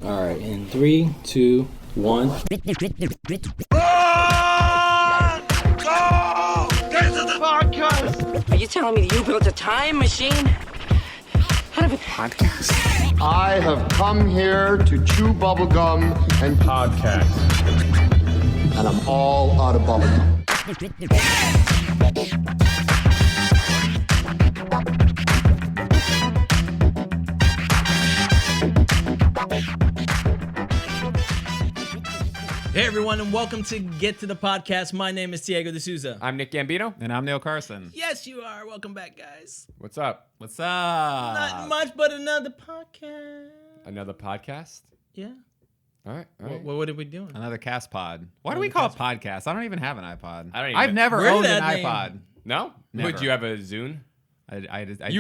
All right, in 3, 2, 1. Run! Go! This is the podcast! Are you telling me that you built a time machine? Out of a podcast? I have come here to chew bubblegum and Podcast. and I'm all out of bubblegum. Hey everyone, and welcome to Get to the Podcast. My name is Diego D'Souza. I'm Nick Gambino. And I'm Neil Carson. Yes, you are. Welcome back, guys. What's up? What's up? Not much, but another podcast. Another podcast? Yeah. All right. What are we doing? Another cast pod. Why do we call it podcast? I don't even have an iPod. I don't even- I've never Where did owned an that name- iPod. No? Never. Would you have a Zune? You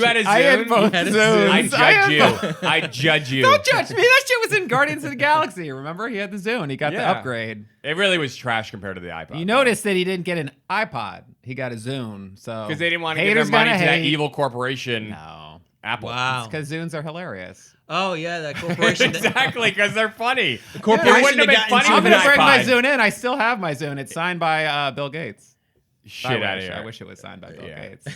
had a I had Zune? both You had a Zunes. I Zune. judge had both. you. I judge you. Don't judge me. That shit was in Guardians of the Galaxy. Remember? He had the Zune. He got the Yeah. upgrade. It really was trash compared to the iPod. You noticed that he didn't get an iPod. He got a Zune. So Because they didn't want to give their haters money gonna to that hate. evil corporation, No. Apple. Wow. Because Zunes are hilarious. Oh yeah, that corporation. Exactly, because they're funny. The corporation it wouldn't have that been got funny into I'm with going to an bring my iPod. Zune in. I still have my Zune. It's signed by Bill Gates. Shit out of here. I wish it was signed by Bill Yeah. Gates.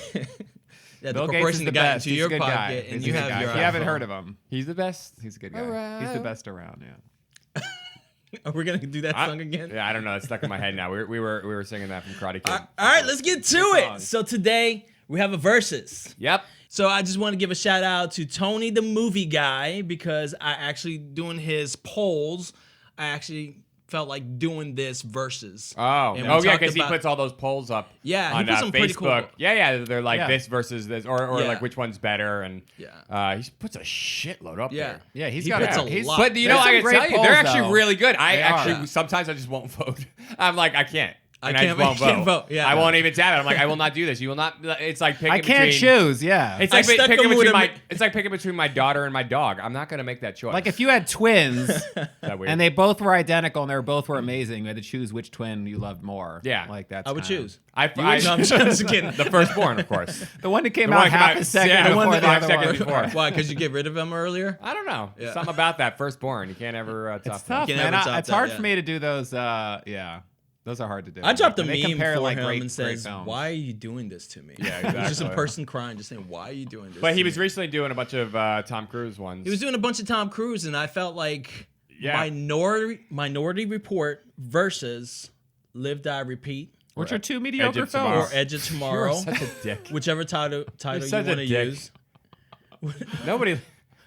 Yeah, the Bill Gates corporation is that the got best. into He's your a good guy. pocket, and He's you a good have guy. your. If you haven't iPhone. heard of him, He's the best. he's a good guy. Around. He's the best around, yeah. Are we gonna do that song again? Yeah, I don't know. It's stuck in my head now. We were singing that from Karate Kid. All right, let's get to Good it. song. So today we have a versus. Yep. So I just want to give a shout out to Tony the Movie Guy because I actually doing his polls. I actually felt like doing this versus. Oh, And we yeah, talked because he about- puts all those polls up. Yeah, he on puts some pretty Facebook. cool- Yeah, they're like Yeah. this versus this, or Yeah. like which one's better, and Yeah. He puts a shitload up Yeah. there. Yeah, he's He got puts a a he's, lot. But you know, There's I some can great tell you, polls, they're actually though. really good. I They actually are. sometimes I just won't vote. I'm like, I can't. I And can't- just I can't vote, yeah. I won't even tap it. I'm like, I will not do this. You will not. It's like picking I can't between, choose. Yeah, It's I like stuck picking him with between a my. mi- It's like picking between my daughter and my dog. I'm not gonna make that choice. like if you had twins that weird? and they both were identical and they both were amazing, you had to choose which twin you loved more. Yeah. like that's I would kinda- choose. I No, I'm just kidding. the firstborn, of course. the one that came The out one came half out- a second yeah, the before one the that other 5 seconds one. before. Why? Because you get rid of him earlier? I don't know. Yeah. Something about that firstborn. You can't ever top It's that. tough, can man. never top It's that, hard yeah. for me to do those. Yeah, those are hard to do. I dropped a When they meme compare, for like, him great- and great says, films. "Why are you doing this to me?" Yeah, It was just a exactly. person crying, just saying, "Why are you doing this?" But he to was me?" recently doing a bunch of Tom Cruise ones. He was doing a bunch of Tom Cruise, and I felt like Yeah. Minority Report versus Live, Die, Repeat, Which are two mediocre of Tomorrow. films. or Edge of Tomorrow, such a dick. whichever title you such a want to dick. use. Nobody.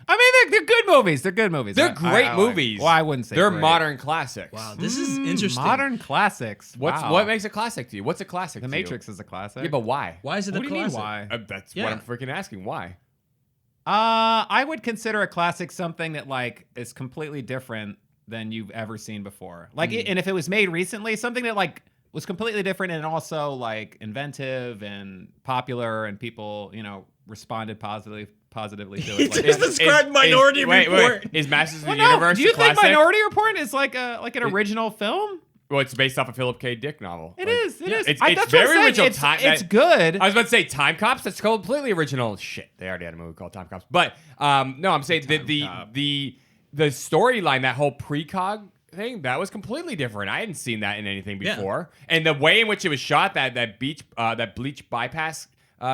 I mean, they're good movies. They're good movies. They're I great like- movies. Well, I wouldn't say they're great. modern classics. Wow, this is interesting. Modern classics. Wow. What makes a classic to you? What's a classic? The to you? Matrix is a classic? Yeah, but why? Why is it What a do you mean? classic? Why? That's Yeah. what I'm freaking asking. Why? I would consider a classic something that like is completely different than you've ever seen before. Like, and if it was made recently, something that like was completely different and also like inventive and popular, and people, responded positively to it. He just described Minority Report. Is Masters of Well, the no, Universe do you a classic? think Minority Report is like an original film? Well, it's based off a Philip K. Dick novel. It Like, is. It is. It's that's what I'm very saying. original. It's good. I was about to say Time Cops. That's completely original. Shit, they already had a movie called Time Cops. But no, I'm saying the storyline, that whole precog thing, that was completely different. I hadn't seen that in anything Yeah. before, and the way in which it was shot, that bleach bypass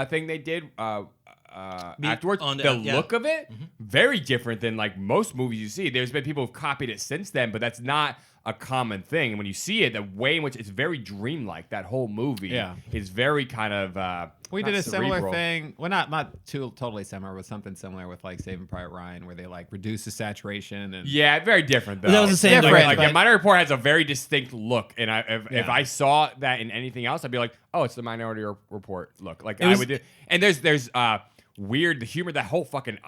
thing they did. Afterwards, on the- the yeah. look of it, very different than like most movies you see. There's been people who've copied it since then, but that's not a common thing. And when you see it, the way in which it's very dreamlike, that whole movie is very kind of. We not did a similar cerebral. thing. Well, not totally similar, but something similar with like Saving Private Ryan, where they like reduce the saturation and Yeah, very different though. That was the same Different, Like, but- Minority Report has a very distinct look, and if Yeah. I saw that in anything else, I'd be like, oh, it's the Minority Report look. Like was- I would do. And there's weird the humor, that whole fucking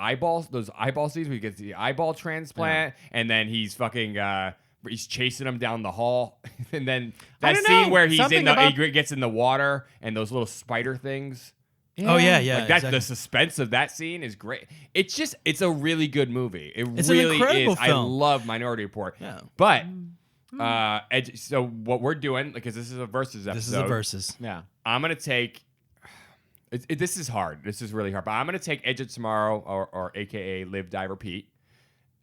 those eyeball scenes where he gets the eyeball transplant, and then he's fucking. He's chasing him down the hall, and then I that don't scene know. where he's Something in the about- he gets in the water and those little spider things. Oh yeah, yeah. Like that, exactly. the suspense of that scene is great. It's a really good movie. It's an really incredible is. film. I love Minority Report. Yeah. But so what we're doing, because this is a versus episode. This is a versus. yeah. I'm gonna take. This is hard. This is really hard. But I'm gonna take Edge of Tomorrow, or AKA Live, Die, Repeat.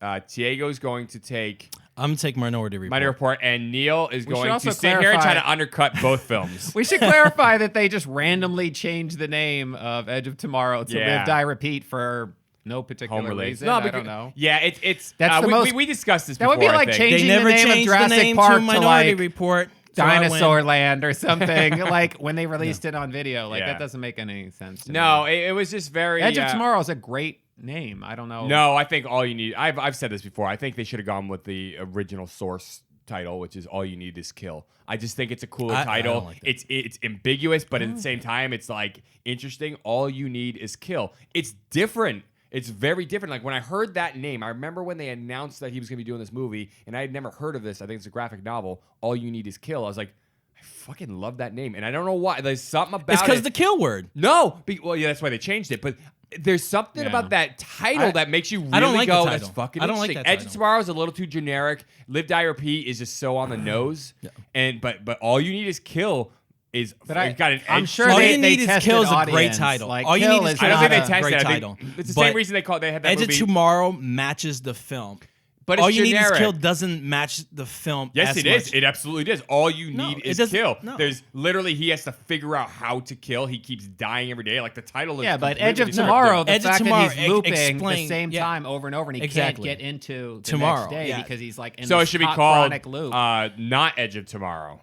Diego's going to take I'm gonna take Minority Report. Minority Report, and Neil is We should going also to sit here and try clarify- to undercut both films. We should clarify that they just randomly changed the name of Edge of Tomorrow to Yeah. Live, Die, Repeat for no particular Home release. reason. I don't know. Yeah, it's That's the we, most- we discussed this that before. would be like I think. changing They never the name of changed the Jurassic name Park to to Minority like Report. so I went- Dinosaur Land or something. Like when they released it on video. Like that doesn't make any sense to No, me. it was just very Edge of Tomorrow is a great name. I don't know. No, I think all you need. I've said this before. I think they should have gone with the original source title, which is All You Need Is Kill. I just think it's a cooler I title. don't like that. It's ambiguous, but at the same time, it's like interesting. All You Need Is Kill. It's different. It's very different. Like when I heard that name, I remember when they announced that he was going to be doing this movie, and I had never heard of this. I think it's a graphic novel. All You Need Is Kill. I was like, I fucking love that name, and I don't know why. There's something about It's because it. the kill word. No, well, yeah, that's why they changed it. But there's something Yeah. about that title that makes you really I don't like the go, title. "That's fucking I don't like interesting." that Edge of title. Tomorrow is a little too generic. Live, Die, Repeat is just so on the nose. And but All You Need Is Kill is got an I'm edge sure to All it. You Need Is tested Kill is a great audience. title. Like, All You Kill Need Is is I don't Kill think is they a tested. great it. I title. think it's the But same reason they had that Edge movie. of Tomorrow matches the film. But All it's You Need Is generic. Kill doesn't match the film. Yes, as it is. much. It absolutely does. All you No, need it is doesn't- kill. no. There's literally he has to figure out how to kill. He keeps dying every day. Like the title is. Yeah, but Edge of completely Tomorrow, the Edge of fact Tomorrow that he's looping explain- the same yeah. time over and over, and he Exactly. can't get into the Tomorrow, next day yeah. because he's like in So it this should be hot called chronic loop. not Edge of Tomorrow.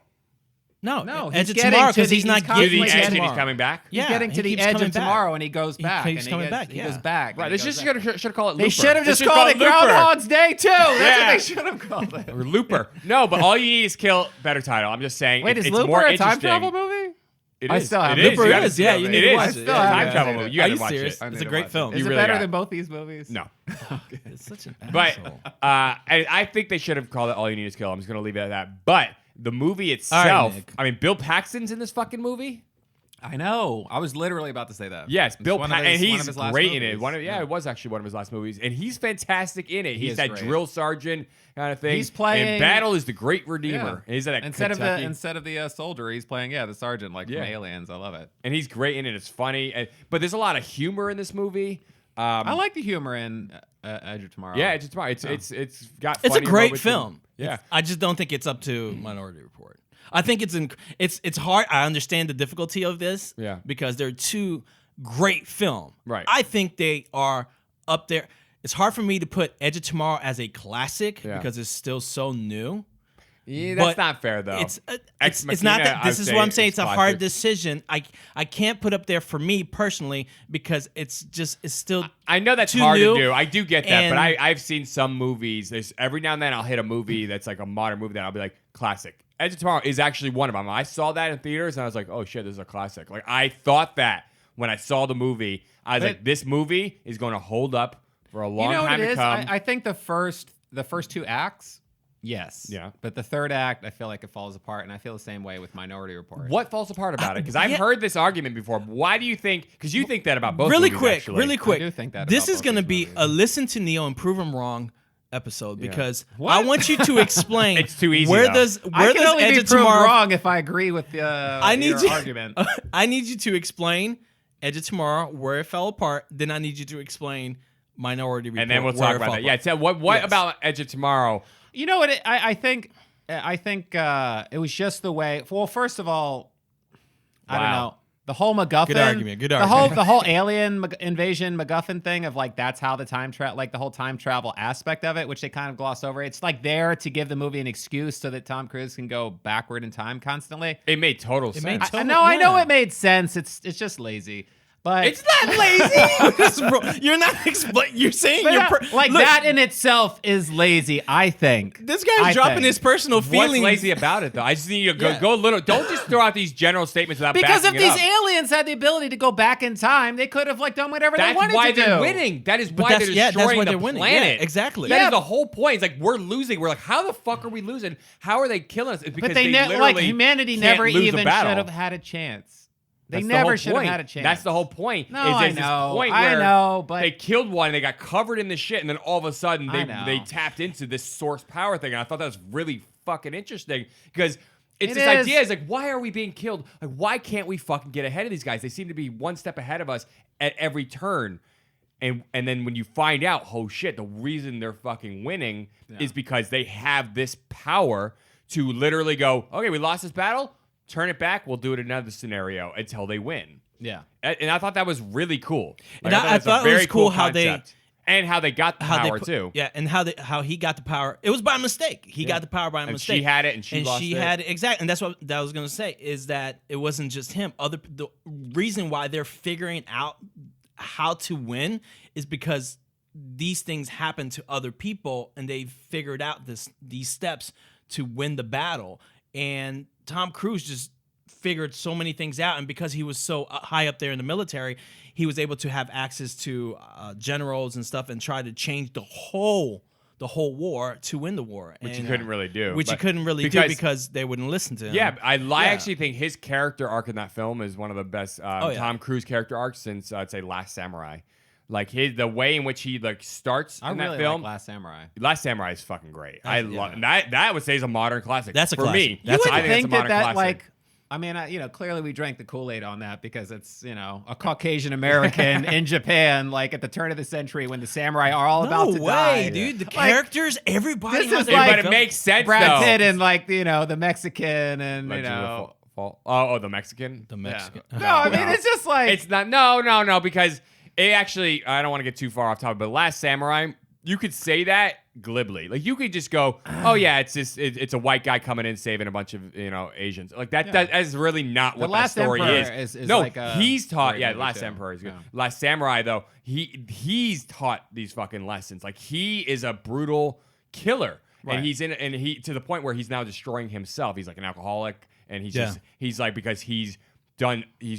No, he's Edge of getting Tomorrow to because the- he's not he's To the getting constantly edge to and he's tomorrow. coming back. He's Yeah, getting he to the keeps edge coming of back. tomorrow, and he goes back. keeps and coming he back, He yeah. goes back. Right. and They he goes should back. have called it Looper. They should have They just should called it Looper. Groundhog's Day too. That's Yeah. what they should have called it. Or Looper. No, but All You Need Is Kill. Better title. I'm just saying. Wait, it's is more Looper a time interesting. travel movie? It I is. still have It it. is. Looper You gotta is, see yeah, it. you It need to is. watch It's it. a Yeah, time yeah, travel yeah. movie. You Are gotta you watch serious? it. It's a great film. Is You it really better gotta. than both these movies? No. It's such an But asshole. I think they should have called it All You Need Is Kill. I'm just gonna leave it at that. But the movie itself, Nick. I mean, Bill Paxton's in this fucking movie. I know. I was literally about to say that. Yes, It's Bill one of Paxton, his- and one of he's his last great in it. movies. It was actually one of his last movies, and he's fantastic in it. He's is that great. drill sergeant kind of thing. He's playing- And Battle is the Great Yeah. Redeemer. And he's at instead Kentucky. of the soldier, he's playing the sergeant like Yeah. from Aliens. I love it. and he's great in it. It's funny, but there's a lot of humor in this movie. I like the humor in Edge of Tomorrow. Yeah, it's tomorrow. It's got. It's a funny great moments film. Yeah. I just don't think it's up to Minority Report. I think it's hard. I understand the difficulty of this. Yeah. Because they're two great film. Right. I think they are up there. It's hard for me to put Edge of Tomorrow as a classic Yeah. because it's still so new. Yeah, that's But not fair though. It's Ex it's not Machina, that. This I'd is say what I'm saying. is It's a hard classic. decision. I can't put up there for me personally because it's still. I know that's too hard new, to do. I do get that, but and- I've seen some movies. There's every now and then I'll hit a movie that's like a modern movie that I'll be like classic. Edge of Tomorrow is actually one of them. I saw that in theaters and I was like, oh shit, this is a classic. Like I thought that when I saw the movie, I was But- like, this movie is going to hold up for a long You know what time it to is? come. I think the first two acts, yes. Yeah. But the third act, I feel like it falls apart, and I feel the same way with Minority Report. What falls apart about it? Because I've yeah. heard this argument before. Why do you think? Because you think that about both. really movies, quick, actually. really quick. do think that this about is both going to these be movies. a listen to Neo and prove him wrong episode because What? I want you to explain. It's too easy, Where though. does I where can does only Edge be of proved Tomorrow? wrong if I agree with I need your you. argument. I need you to explain Edge of Tomorrow where it fell apart. Then I need you to explain Minority Report. And then we'll where talk it about fell that. Yeah. apart. Tell what Yes. about Edge of Tomorrow? You know what? I think it was just the way. Well, first of all, I don't Wow. know. The whole MacGuffin. Good argument, good The argument. whole alien invasion MacGuffin thing of like that's how the time travel, like the whole time travel aspect of it, which they kind of gloss over. It's like there to give the movie an excuse so that Tom Cruise can go backward in time constantly. It made total sense. made I know yeah. it made sense. It's just lazy, but It's not lazy. Bro, you're not explaining. You're saying But you're like Look, that in itself is lazy. I think This guy's I dropping think. his personal What's feelings. lazy about it, though? I just need you to Yeah. go a little. Don't just throw out these general statements without Because if backing it these up. aliens had the ability to go back in time, they could have like done whatever they That's wanted why to they're do. winning. That is But why that's- they're yeah, that's destroying why the they're winning. planet. Yeah, exactly. That Yeah. is the whole point. It's like we're losing. We're like, how the fuck are we losing? How are they killing us? It's because But they literally like humanity can't never lose a even battle. should have had a chance. They That's the never whole should have point. had a chance. That's the whole point. No, is I there's know. This point I where know, but- they killed one. And they got covered in the shit, and then all of a sudden I know. they tapped into this source power thing. And I thought that was really fucking interesting because it's It this is. idea. It's like, why are we being killed? Like, why can't we fucking get ahead of these guys? They seem to be one step ahead of us at every turn. And then when you find out, oh shit, the reason they're fucking winning is because they have this power to literally go, okay, we lost this battle, turn it back, we'll do it in another scenario until they win. Yeah. And I thought that was really cool. And I thought it was cool how concept. And how they got the power too. Yeah, and how he got the power. It was by mistake. He got the power by mistake. She had it, and she lost it. Had it exactly. And that's what I was gonna say is that it wasn't just him. The reason why they're figuring out how to win is because these things happen to other people, and they figured out these steps to win the battle. And Tom Cruise just figured so many things out, and because he was so high up there in the military, he was able to have access to generals and stuff and try to change the whole war to win the war, Which he couldn't really do. Which he couldn't really do because they wouldn't listen to him. Yeah, I actually think his character arc in that film is one of the best Tom Cruise character arcs since I'd say Last Samurai. Like the way in which he starts in that film. Like Last Samurai. Last Samurai is fucking great. I love that. I would say is a modern classic. That's a for classic. me. That's I think that's a modern classic. I mean, clearly we drank the Kool-Aid on that because it's, a Caucasian American in Japan, at the turn of the century when the samurai are all about to die. Dude. The characters, everybody. This is but it makes sense. Brad though. Pitt and the Mexican and the Mexican. The Mexican. Yeah. No, I mean it's just it's not. No, because it actually. I don't want to get too far off topic, but Last Samurai, you could say that glibly. You could just go, oh yeah, it's a white guy coming in saving a bunch of Asians. That is really not what that story is. is no, he's taught. Yeah, Last Emperor is good. Yeah. Last Samurai though, he's taught these fucking lessons. He is a brutal killer, right. And he to the point where he's now destroying himself. He's like an alcoholic, and he's like because he's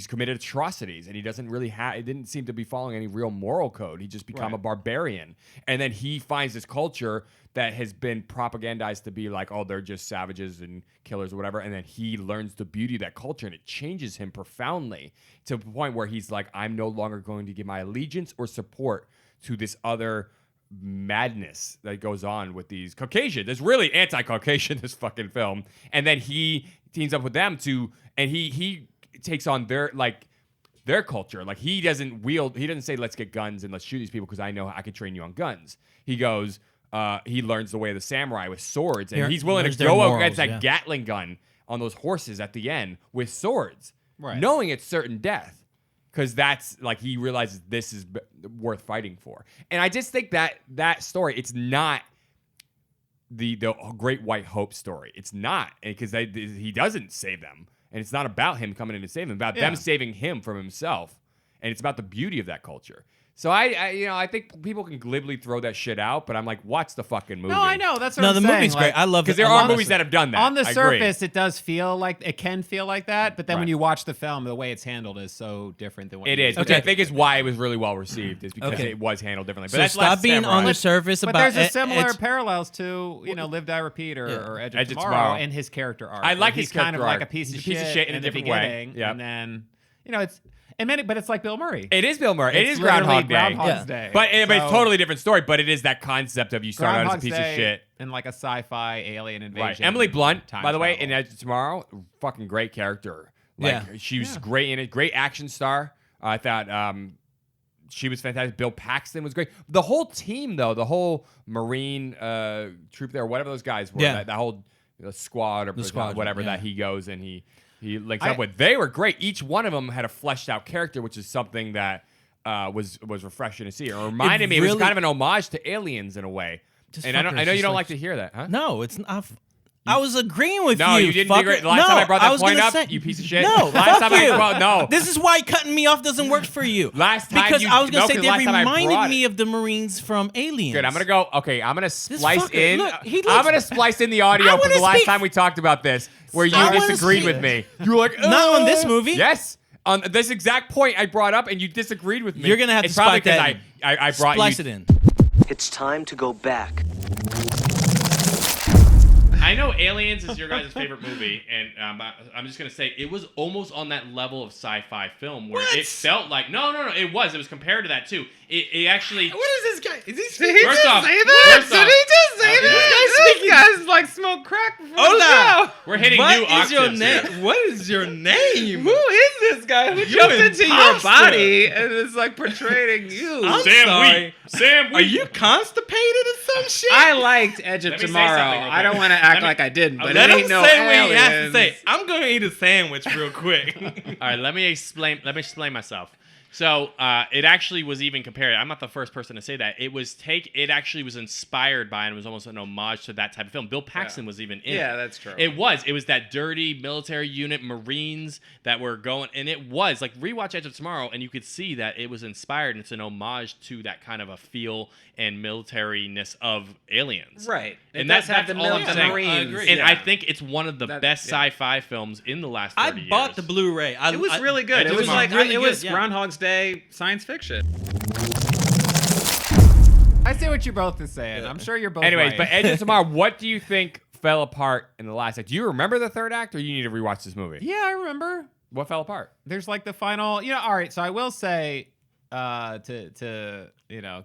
committed atrocities, and he doesn't really it didn't seem to be following any real moral code. He just become a barbarian, and then he finds this culture that has been propagandized to be like, oh, they're just savages and killers or whatever, and then he learns the beauty of that culture, and it changes him profoundly to the point where he's like, I'm no longer going to give my allegiance or support to this other madness that goes on with these Caucasians. It's really anti-Caucasian, this fucking film, and then he teams up with them and he takes on their culture. He doesn't say let's get guns and let's shoot these people because I know I can train you on guns. He goes he learns the way of the samurai with swords, and he's willing to go against that Gatling gun on those horses at the end with swords, knowing it's certain death, because that's he realizes this is worth fighting for. And I just think that story, it's not the Great White Hope story. It's not, because he doesn't save them. And it's not about him coming in to save them, about them saving him from himself. And it's about the beauty of that culture. So I think people can glibly throw that shit out, but I'm like, watch the fucking movie. No, I know. That's what I'm saying. No, the movie's great. I love it. Because there are movies that have done that. On the surface, it does feel it can feel like that, but then when you watch the film, the way it's handled is so different than what it is. Which I think is why it was really well received, is because it was handled differently. But so that's stop being on the surface but about. But there's similar parallels to Live Die Repeat or Edge of Tomorrow in his character arc. I like his character kind of arc. like a piece of shit in a different way. And then it's. But it's like Bill Murray. It is Bill Murray. It is Groundhog Day. Groundhog's Day. But it's a totally different story. But it is that concept of you start out as a piece of shit. And a sci-fi alien invasion. Right. Emily Blunt, by the way, in Edge of Tomorrow, fucking great character. She was great in it. Great action star. I thought she was fantastic. Bill Paxton was great. The whole team, though, the whole Marine troop there, whatever those guys were, that whole squad or whatever that he goes and he links up with. They were great. Each one of them had a fleshed out character, which is something that was refreshing to see. It reminded me, it was kind of an homage to Aliens in a way. And I know you don't like to hear that, huh? No, it's not. I was agreeing with you. No, you didn't agree. Last time I brought that point up, you piece of shit. No, last fuck time you. no. This is why cutting me off doesn't work for you. Last time because I was going to say they reminded me of of the Marines from Aliens. Good, I'm going to go. Okay, I'm going to splice in. I'm going to splice in the audio from the last time we talked about this, where you disagreed with me. You were like, not on this movie. Yes. On this exact point I brought up, and you disagreed with me. You're going to have to spike that. I brought splice it in. It's time to go back. I know Aliens is your guys' favorite movie, and I'm just going to say it was almost on that level of sci-fi film where it felt like... No, it was. It was compared to that, too. It actually... What is this guy? Is he speaking? Did he just say that? Did he just say that? This guy's like smoke crack before Hola! We're hitting new octaves here. What is your name? Who is this guy? guy who jumped into your body and is like portraying you. I'm Sam sorry. Wheat. Sam Wheat. Are you constipated or some shit? I liked Edge of Let me say Tomorrow. something real I don't quick. want to act Let me- like I didn't, but Let it him ain't no say what he has to aliens. say. I'm gonna eat a sandwich real quick. All right, let me explain myself. So it actually was even compared. I'm not the first person to say that. It actually was inspired by and it was almost an homage to that type of film. Bill Paxton was even in it. Yeah, that's true. It was that dirty military unit Marines that were going, and it was like rewatch Edge of Tomorrow, and you could see that it was inspired. And it's an homage to that kind of a feel and militariness of Aliens. Right. It And does that's have the all I'm military saying. I agree. And Yeah. I think it's one of the best sci-fi films in the last 30 years. I bought the Blu-ray. It was really good. Edge It of was Tomorrow. like Really it was good, yeah. Groundhog's Day science fiction. I see what you both are saying. I'm sure you're both Anyways, right. but Edge of Tomorrow, what do you think fell apart in the last act? Do you remember the third act, or you need to rewatch this movie? yeah, I remember. What fell apart? There's like the final, all right, so I will say to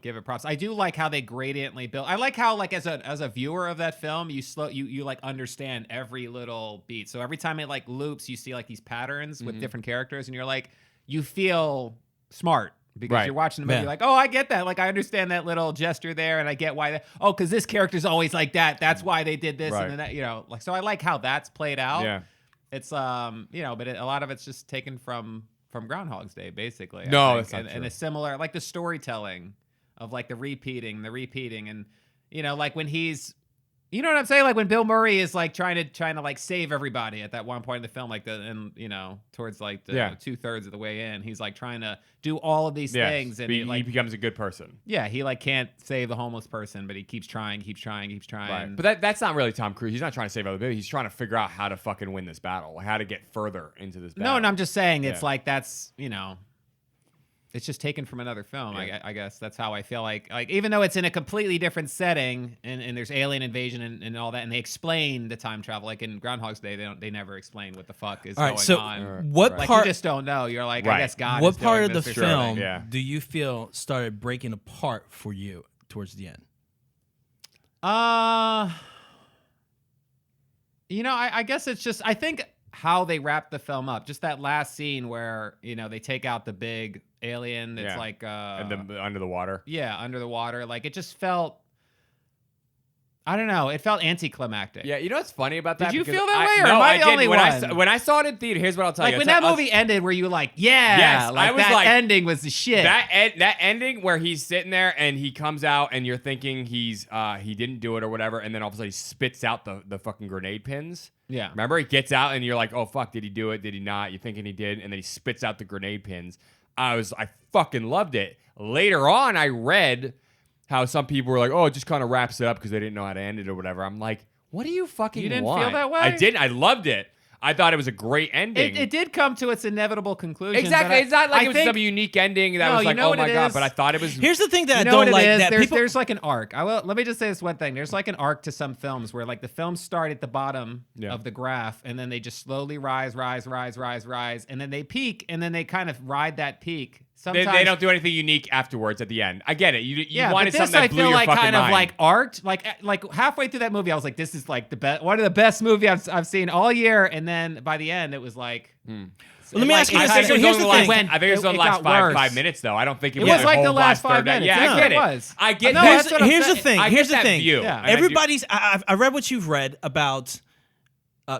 give it props. I do like how they gradiently build. I like how like as a viewer of that film, you like understand every little beat. So every time it like loops, you see like these patterns with different characters and you're like you feel smart because Right. you're watching the movie Yeah. you're like, "Oh, I get that. Like I understand that little gesture there and I get why cuz this character's always like that. That's why they did this Right. and then that, like so I like how that's played out. Yeah. It's but a lot of it's just taken from Groundhog's Day, basically. I No, think. that's not and true. a similar like the storytelling of like the repeating, and like when he's, you know what I'm saying, like when Bill Murray is like trying to like save everybody at that one point in the film, like towards like the 2/3 of the way in, he's like trying to do all of these Yes, things, and but he, he like becomes a good person. he like can't save the homeless person, but he keeps trying. Right. But that's not really Tom Cruise. He's not trying to save other people. He's trying to figure out how to fucking win this battle, how to get further into this battle. No, I'm just saying it's Yeah. like that's it's just taken from another film. Yeah. I guess that's how I feel like even though it's in a completely different setting and there's alien invasion and all that, and they explain the time travel like in Groundhog's Day, they never explain what the fuck is All right, going so on. what Like part? you just don't know. You're like, Right. I guess God. What is part doing of the this or film something. Yeah. do you feel started breaking apart for you towards the end? I guess it's just I think how they wrap the film up, just that last scene where they take out the big alien that's Yeah. like and the under the water. yeah, under the water. Like it just felt, I don't know, it felt anticlimactic. Yeah, you know what's funny about that? Did you Because feel that way, or no, am I I the did. only when one? when I saw it in theater, here's what I'll tell Like you. when It's- that movie ended, were you like, yeah, Yes, like I was that like- ending was the shit. that ending where he's sitting there and he comes out and you're thinking he didn't do it or whatever, and then all of a sudden he spits out the fucking grenade pins. Yeah. Remember, he gets out and you're like, oh fuck, did he do it? Did he not? You're thinking he did, and then he spits out the grenade pins. I fucking loved it. Later on, I read how some people were like, oh, it just kind of wraps it up because they didn't know how to end it or whatever. I'm like, what do you fucking You didn't want? feel that way? I didn't. I loved it. I thought it was a great ending. It did come to its inevitable conclusion. Exactly. but It's not like I it was think, some unique ending that No, was you like, know oh what my it god. is? But I thought it was. Here's the thing that You I know don't what it like. is? That people. There's like an arc. Let me just say this one thing. There's like an arc to some films where like the films start at the bottom Yeah. of the graph and then they just slowly rise, and then they peak and then they kind of ride that peak. They Sometimes don't do anything unique afterwards at the end. I get it. You yeah, wanted but this something I that blew feel your like fucking kind mind. of like art. Like halfway through that movie, I was like, "This is like the best, one of the best movies I've seen all year." And then by the end, it was like, Well, let me ask you I this. think So it was here's only the the thing. last. I think it was It the last got worse. 5 minutes though. I don't think it, It was was like the whole last third 5 minutes. Yeah, Yeah, I get it it. was. I get No, that. that's what I'm Here's the saying. thing. I Here's get the that thing. view. Yeah. And I do- Everybody's. I read what you've read about.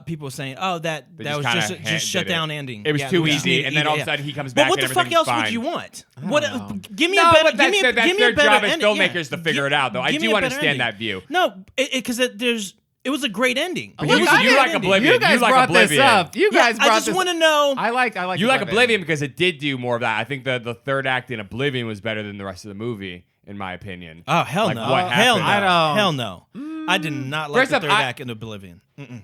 People saying, "Oh, that just was kinda just shut did it. down ending." It was Yeah, too we just easy, need- and then all of a yeah. sudden he comes But back what and the fuck everything's else would fine. you want? don't What? know. Give me No, a better. but that's give me, their give me a better job as ending. filmmakers to figure it out, though. I Give do me a better understand ending. that view. No, because there's. It was a great ending. But It you was a like great ending. Oblivion. You guys You like brought this Oblivion. up. You Yeah, guys brought I just this. want to know. I like. You like Oblivion because it did do more of that. I think the third act in Oblivion was better than the rest of the movie, in my opinion. Oh hell Like, no! what Hell no! happened? I don't- Hell no! I did not like First the up, third I- act in Oblivion. Mm-mm.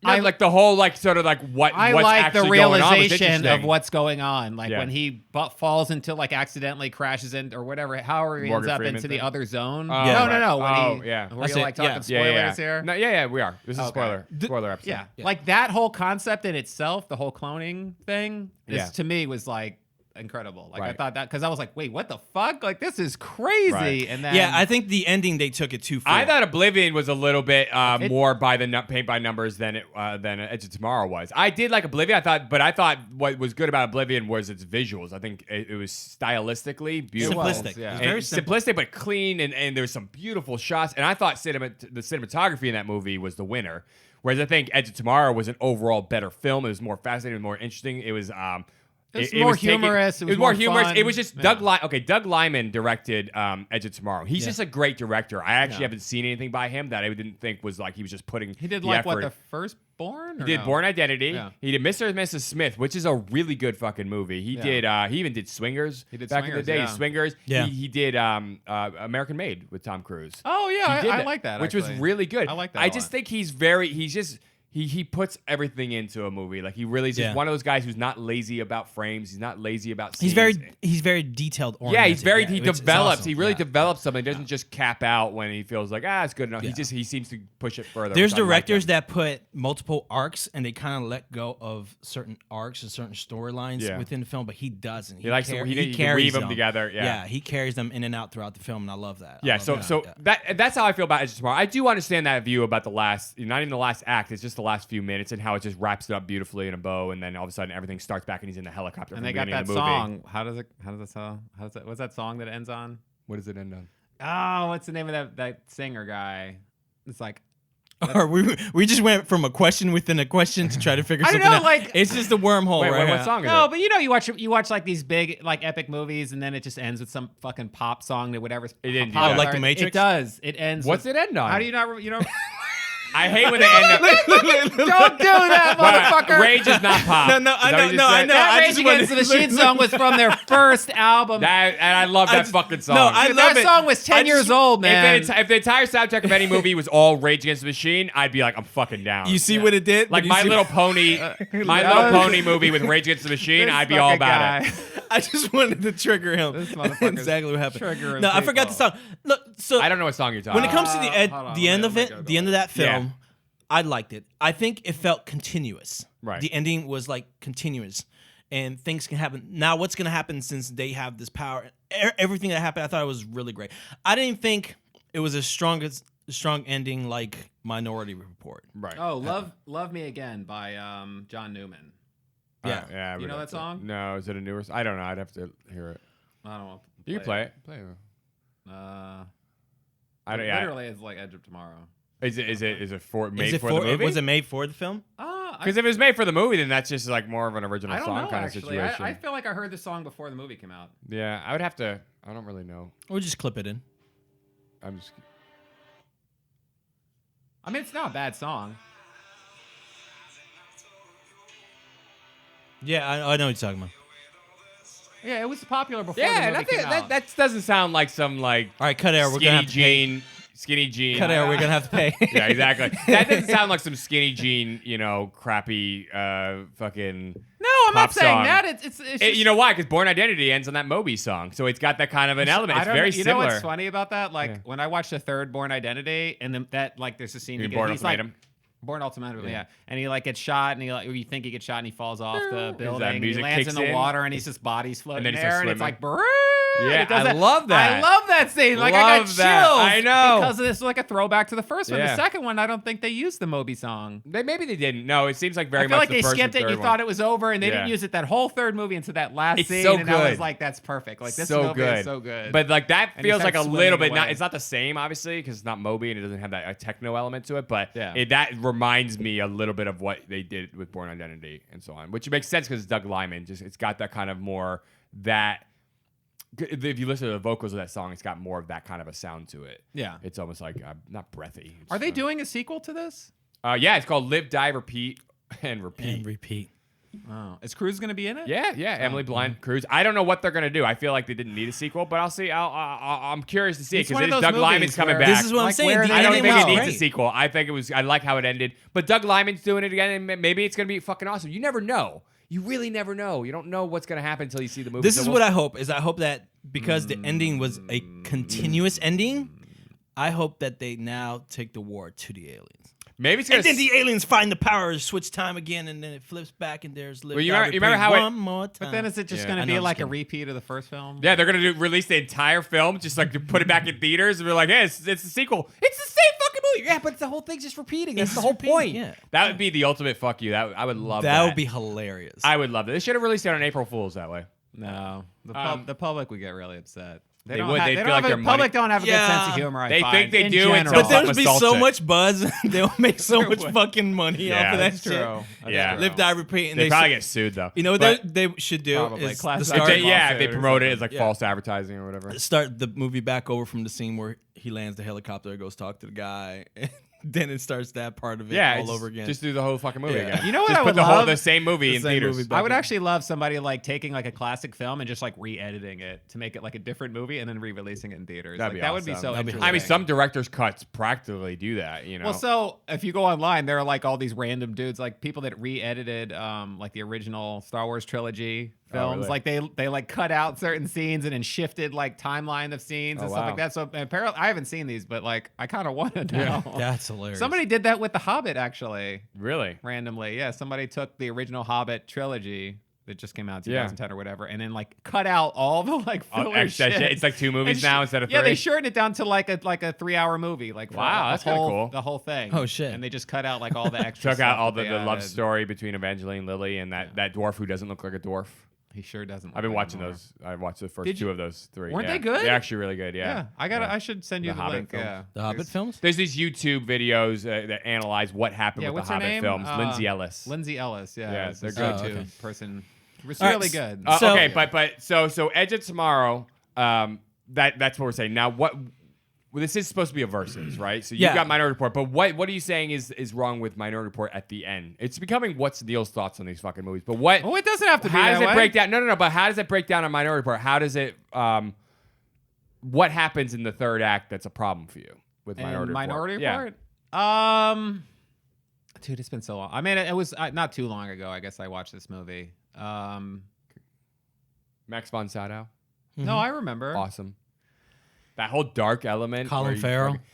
No, like the whole sort of like what's I like the actually going on was realization of interesting. what's going on. Like Yeah. when he falls into like accidentally crashes in or whatever, however he Morgan ends up Freeman into the thing? other zone. Oh, no, right. no, no. When Oh, he, yeah. We're That's like it, talking yeah. spoilers here. No, yeah, we are. This is a spoiler. Spoiler episode. Yeah. Like that whole concept in itself, the whole cloning thing, Yeah. to me was like incredible. Like I Right. thought that because I was like, wait, what the fuck? Like this is crazy. Right. And then Yeah, I think the ending they took it too far. I thought Oblivion was a little bit more by the paint by numbers than Edge of Tomorrow was. I did like Oblivion. I thought what was good about Oblivion was its visuals. I think it was stylistically beautiful. simplistic. yeah. It was And very simple. simplistic but clean, and there was some beautiful shots. And I thought the cinematography in that movie was the winner. Whereas I think Edge of Tomorrow was an overall better film. It was more fascinating, more interesting. It was more humorous. It was more humorous. fun. It was just Yeah. Doug Liman directed Edge of Tomorrow. He's Yeah. just a great director. I actually haven't seen anything by him that I didn't think was like he was just putting. He did the like effort. what, the Firstborn? He did Born Identity. Yeah. He did Mr. and Mrs. Smith, which is a really good fucking movie. He did. He even did Swingers. He did back in the Swingers, day. yeah. Swingers. Yeah. He did American Made with Tom Cruise. Oh yeah, He did I like that. which was actually. really good. I like that. I a just lot. think he puts everything into a movie. Like he really is just Yeah. one of those guys who's not lazy about frames. He's not lazy about scenes. He's very detailed. Yeah, Oriented. he's very. He it's develops. awesome. He really Yeah. develops something. He doesn't just cap out when he feels like it's good enough. Yeah. He seems to push it further. There's which I like directors him. that put multiple arcs and they kind of let go of certain arcs and certain storylines Yeah. within the film, but he doesn't. He likes to- he can carries weave them together, yeah. he carries them in and out throughout the film, and I love that. I Yeah, love so that. that's how I feel about Edge of Tomorrow. I do understand that view about the last, not even the last act. It's just the last few minutes and how it just wraps it up beautifully in a bow, and then all of a sudden everything starts back and he's in the helicopter. And from they the got beginning that of the movie. song. How does it sound? What's that song that it ends on? What does it end on? Oh, what's the name of that singer guy? It's like Or we just went from a question within a question to try to figure I don't something know, out. like- It's just a wormhole, Wait, right? what here. song is no, it? but you watch like these big like epic movies, and then it just ends with some fucking pop song that whatever's. It didn't do popular. that. Like The Matrix? It does. It ends. What's with, it end on? How do you not? You know. I hate when they end up. Don't do that, motherfucker. Rage is not pop. No, Is that I know, what you no, I said? know. That I Rage just Against the wanted- Machine song was from their first album. And I love that fucking song. No, I Dude, love that it. song was 10 I years just- old, man. If the entire soundtrack of any movie was all Rage Against the Machine, I'd be like, I'm fucking down. You see what it did? Like Did you My see- Little Pony, My Little Pony movie with Rage Against the Machine, This I'd be all fucking about guy. it. I just wanted to trigger him. This motherfucker's exactly what happened. triggering No, I forgot the people. song. Look, so I don't know what song you're talking when it about. comes to the hold on, the end let of me it, go the end of that film, Yeah. I liked it. I think it felt continuous. Right. The ending was like continuous, and things can happen. Now, what's going to happen since they have this power? Everything that happened, I thought it was really great. I didn't think it was as strong ending like Minority Report. Right. Oh, Love Me Again by John Newman. Yeah. Yeah. I You would know have that to- song? No, is it a newer song? I don't know. I'd have to hear it. I don't know. You can play it. Play it. Uh, I don't. Yeah. literally, it's like Edge of Tomorrow. Is it made Is it for the movie? Was it made for the film? Because if it was made for the movie, then that's just like more of an original I don't song know, kind actually. of situation. I feel like I heard the song before the movie came out. Yeah, I would have to. I don't really know. Or just clip it in. I'm just. I mean, it's not a bad song. Yeah, I know what you're talking about. Yeah, it was popular before Yeah, the and movie I think came that out. that doesn't sound like some like All right, cut air. We're skinny gonna have to pay. jean. Skinny jean. Cut air. We're gonna have to pay. Yeah, exactly. That doesn't sound like some skinny jean, crappy fucking. No, I'm pop not saying song. that. It's just, You know why? Because Born Identity ends on that Moby song, so it's got that kind of an element. It's I don't very know, you similar. know what's funny about that? Like Yeah. when I watched the third Born Identity, and then that like there's a scene. You he mean Born he's like, Ultimatum? Born Ultimatum, yeah. And he like gets shot, and you think he gets shot, and he falls off the building. And he music lands kicks in the in? water, and he's just bodies floating then he there, starts and it's swimming. like, brrrr, Yeah, and it does I love that. I love that scene. Like I got Love chills. that. I know. because it's like a throwback to the first one. Yeah. The second one, I don't think they used the Moby song. Maybe they didn't. No, it seems like very I feel much like the they first skipped and it. You third thought one. it was over, and they Yeah. didn't use it that whole third movie into that last It's scene. so and I was good. like, that's perfect. Like this so movie good. is so good. But like that And he feels like a starts little swimming bit. away. It's not the same, obviously, because it's not Moby and it doesn't have that techno element to it. But Yeah. that reminds me a little bit of what they did with Born Identity and so on, which makes sense because Doug Liman it's got that kind of more that. If you listen to the vocals of that song, it's got more of that kind of a sound to it. Yeah. It's almost like not breathy. It's, Are they doing a sequel to this? Yeah, it's called Live, Die, Repeat, and Repeat. And repeat. Oh, is Cruz going to be in it? Yeah, Emily Blunt, Cruz. I don't know what they're gonna do. I feel like they didn't need a sequel, but I'll see. I'm curious to see It's it one of because those Doug Liman's movies coming where- back. This is what I'm Like, saying. where The I don't ending think it was needs great. a sequel. I like how it ended. But Doug Liman's doing it again, and maybe it's gonna be fucking awesome. You never know. You really never know. You don't know what's gonna happen until you see the movie. This So is we'll- what I hope. I hope that because the ending was a continuous ending, I hope that they now take the war to the aliens. Maybe it's gonna. And then the aliens find the power to switch time again, and then it flips back, and there's Well, you remember how one more time. But then is it just Yeah. going I to know, be I'm like just a kidding. repeat of the first film? Yeah, they're gonna release the entire film, just like to put it back in theaters, and we're like, hey, it's the sequel. It's the same fucking movie. Yeah, but the whole thing's just repeating. That's It's the whole repeating, point. yeah. That would be the ultimate fuck you. I would love that. That would be hilarious. I would love that. They should have released it on April Fools that way. No. The public would get really upset. They don't would. have- They'd they feel don't like have their a, money- public don't have a good sense of humor. I They find, think they in do until general. but there would be assaults so it. much buzz. They'll make so much fucking money Yeah, off of that That's shit. true. That's Yeah. true. Live, die, repeat. And They probably should- get sued though. You know what But they should do Probably. is Class the if start, they, yeah, if they lawsuit or promote it something. as like Yeah. false advertising or whatever. start the movie back over from the scene where he lands the helicopter, goes talk to the guy, and then it starts that part of it Yeah, all it's over again. Just do the whole fucking movie Yeah. again. You know what Just I put would the whole love? the same movie The in same theaters. movie I would back in. actually love somebody like taking like a classic film and just like re-editing it to make it like a different movie and then re-releasing it in theaters. That'd Like, be that would be awesome. so That'd be interesting. I mean, some directors' cuts practically do that. You know. Well, so if you go online, there are like all these random dudes, like people that re-edited like the original Star Wars trilogy films. really? Like they like cut out certain scenes and then shifted like timeline of scenes and Oh, stuff wow. like that. So apparently, I haven't seen these, but like I kind of want to know. That's hilarious. Somebody did that with The Hobbit, actually, really. randomly. Yeah, somebody took the original Hobbit trilogy that just came out in Yeah. 2010 or whatever, and then like cut out all the like filler Extra shit. shit. It's like 2 movies And now instead of 3. Yeah, they shortened it down to like a 3-hour movie. Like for Wow, the that's kinda whole- cool. The whole thing. Oh, shit. And they just cut out like all the extra. Took out stuff all that the they love added. story between Evangeline Lilly and that dwarf who doesn't look like a dwarf. He sure doesn't. I've been look watching anymore. those. I watched the first Did you- 2 of those 3. Weren't yeah. they good? They're actually really good. Yeah, Yeah. I got. to Yeah. I should send you The the, Hobbit link. films. Yeah, the Hobbit films. There's these YouTube videos that analyze what happened Yeah, with what's the her Hobbit name? films. Lindsay Ellis. Lindsay Ellis. Yeah, Yeah, it's they're this good. YouTube Oh, okay. person. It's All right, really good. So- Okay, but so Edge of Tomorrow. That's what we're saying. Now what? Well, this is supposed to be a versus, right? So you Yeah. got Minority Report, but what are you saying is wrong with Minority Report at the end? It's becoming what's Neil's thoughts on these fucking movies. But what? Oh, it doesn't have to be How does that it way. break down? No. But how does it break down on Minority Report? How does it? What happens in the third act that's a problem for you with And Minority Report? Minority Yeah. Report. Dude, it's been so long. I mean, it was not too long ago. I guess I watched this movie. Max von Sydow, No, I remember. awesome. That whole dark element. Colin where you Farrell. fucking-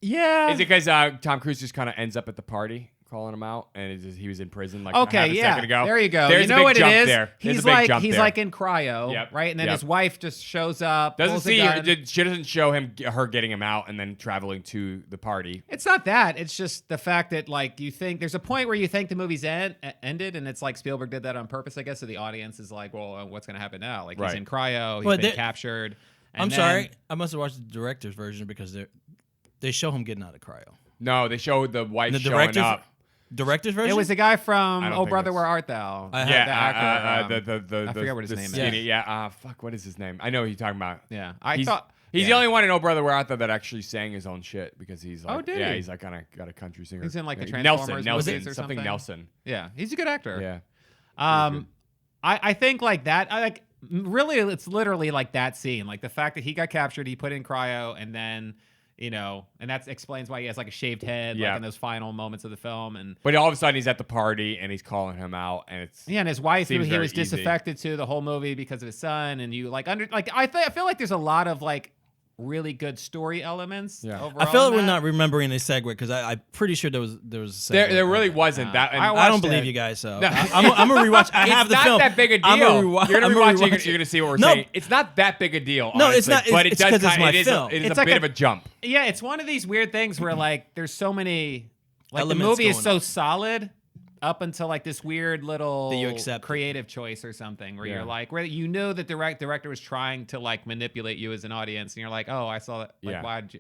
Yeah. Is it because Tom Cruise just kind of ends up at the party calling him out, and it's just, he was in prison like half Okay, a yeah. second ago? There you go. There's You know a big what jump it is? there. There's He's a big like jump he's there. like in cryo, Yep, right? And then yep. his wife just shows up. Doesn't pulls a see gun. her. She doesn't show her getting him out and then traveling to the party. It's not that. It's just the fact that like you think there's a point where you think the movie's ended, and it's like Spielberg did that on purpose, I guess. So the audience is like, well, what's going to happen now? Like Right. he's in cryo, he's Well, been they- captured. I'm and then- sorry. I must have watched the director's version because they show him getting out of cryo. No, they show the wife The showing director's up. Director's version. It was the guy from I don't Oh think Brother, it's- Where Art Thou? I- Yeah, the actor. I forget what his name is. skinny, yeah. Fuck, what is his name? I know who you're talking about. Yeah, I He's, thought he's yeah. the only one in Oh Brother Where Art Thou that actually sang his own shit because he's like, Oh, did yeah, he? he's like kind of got a country singer. He's in, like, the Nelson, Transformers Nelson, movies or something something? Nelson. Yeah, he's a good actor. Yeah. I think like that. I like really. It's literally like that scene, like the fact that he got captured, he put in cryo, and then and that explains why he has like a shaved head, Yeah. like in those final moments of the film, and But all of a sudden he's at the party and he's calling him out, and it's yeah, and his wife, who Seems he very was easy. disaffected to the whole movie because of his son, and you like I feel like there's a lot of like really good story elements. Yeah. overall I feel in like we're that. not remembering a segue because I'm pretty sure there was a segue. there really wasn't that. And I I don't watched believe it. you guys. So No. I'm gonna rewatch. I have it's the not film. that big a I'm deal. gonna rewa- You're gonna I'm rewatch it. rewatch You're gonna see what we're No. saying. It's not that big a deal. No, honestly, it's not. But It's it does 'cause it's kinda, my it is film. a, it is It's a like bit a- of a jump. Yeah, it's one of these weird things where like there's so many like Elements the movie is going so on. solid up until like this weird little That you accept. creative choice or something where Yeah. you're like where you know that the director was trying to like manipulate you as an audience, and you're like, oh, I saw that. Like, Yeah. why'd you?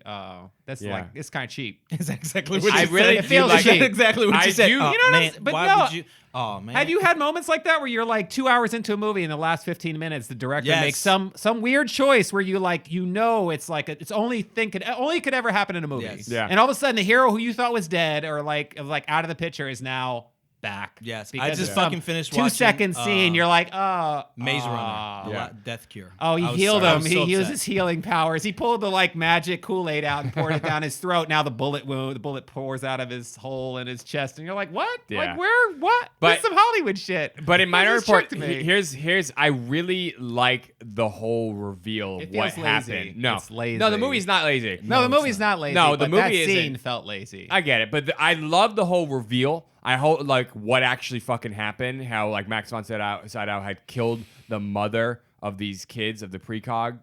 That's Yeah. like it's kind of cheap. It's exactly what I you really said. It do feels like cheap. exactly what I you said. do- Oh, you know what I'm man, s- but why no. would you? Oh man. Have you had moments like that where you're like 2 hours into a movie in the last 15 minutes the director Yes. makes some weird choice where you like it's like it's only could ever happen in a movie. Yes. Yeah. And all of a sudden the hero who you thought was dead or like out of the picture is now back. Yes, I Because just of some fucking finished 2-second watching, scene. You're like, oh, Maze oh. Runner, Death Cure. Oh, he I was healed so- I him. was He so used upset. his healing powers. He pulled the like magic Kool-Aid out and poured it down his throat. Now the bullet pours out of his hole in his chest, and you're like, what? Yeah. Like where? What? But- This is some Hollywood shit. But in Minority This is trick Report, to me. here's I really like the whole reveal of It what feels lazy. happened. No, It's lazy. no, the movie's not lazy. No, the movie's not lazy. No, the but that movie scene isn't. felt lazy. I get it, but I love the whole reveal. I hope like what actually fucking happened. How like Max von Sydow had killed the mother of these kids of the precog,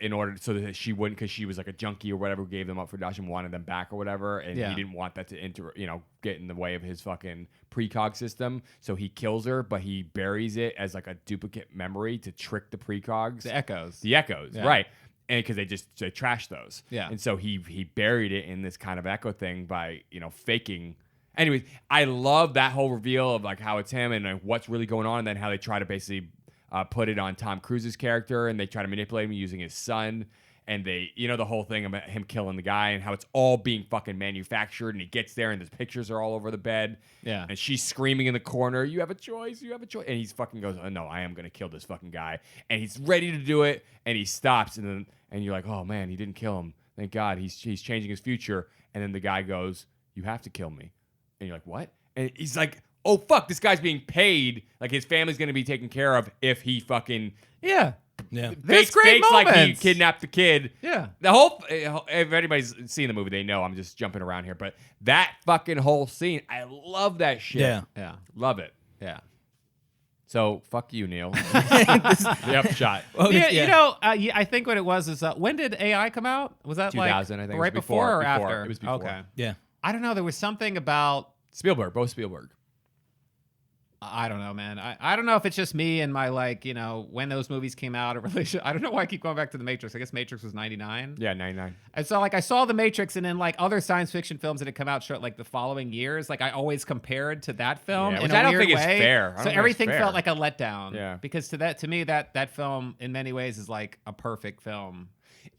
in order so that she wouldn't, because she was like a junkie or whatever, who gave them up for adoption, wanted them back or whatever, and Yeah. he didn't want that to get in the way of his fucking precog system. So he kills her, but he buries it as like a duplicate memory to trick the precogs. The echoes. The echoes, Yeah. right? And because they trashed those, Yeah. And so he buried it in this kind of echo thing by faking. Anyways, I love that whole reveal of like how it's him and like, what's really going on, and then how they try to basically put it on Tom Cruise's character, and they try to manipulate him using his son, and they the whole thing about him killing the guy and how it's all being fucking manufactured, and he gets there and his pictures are all over the bed, Yeah. and she's screaming in the corner, you have a choice, and he's fucking goes, oh no, I am gonna kill this fucking guy, and he's ready to do it, and he stops, and you're like, oh man, he didn't kill him, thank God, he's changing his future, and then the guy goes, you have to kill me. And you're like, what? And he's like, oh, fuck, this guy's being paid. Like, his family's going to be taken care of if he fucking Yeah. Yeah. There's great fakes like he moments. kidnapped the kid. Yeah. The whole, if anybody's seen the movie, they know I'm just jumping around here. But that fucking whole scene, I love that shit. Yeah. Yeah. Love it. Yeah. So, fuck you, Neil. The upshot. Well, Yeah, I think what it was is when did AI come out? Was that 2000, like I think. It right was before or before. after? It was before. Okay. yeah. I don't know. There was something about Spielberg, both Spielberg. I don't know, man. I don't know if it's just me and my when those movies came out. I don't know why I keep going back to The Matrix. I guess Matrix was 99. Yeah, 99. And so I saw The Matrix, and then other science fiction films that had come out the following years, I always compared to that film Yeah, in which a I don't weird think is way. fair. I don't So think everything it's felt fair. like a letdown. Yeah. Because to me that film in many ways is like a perfect film.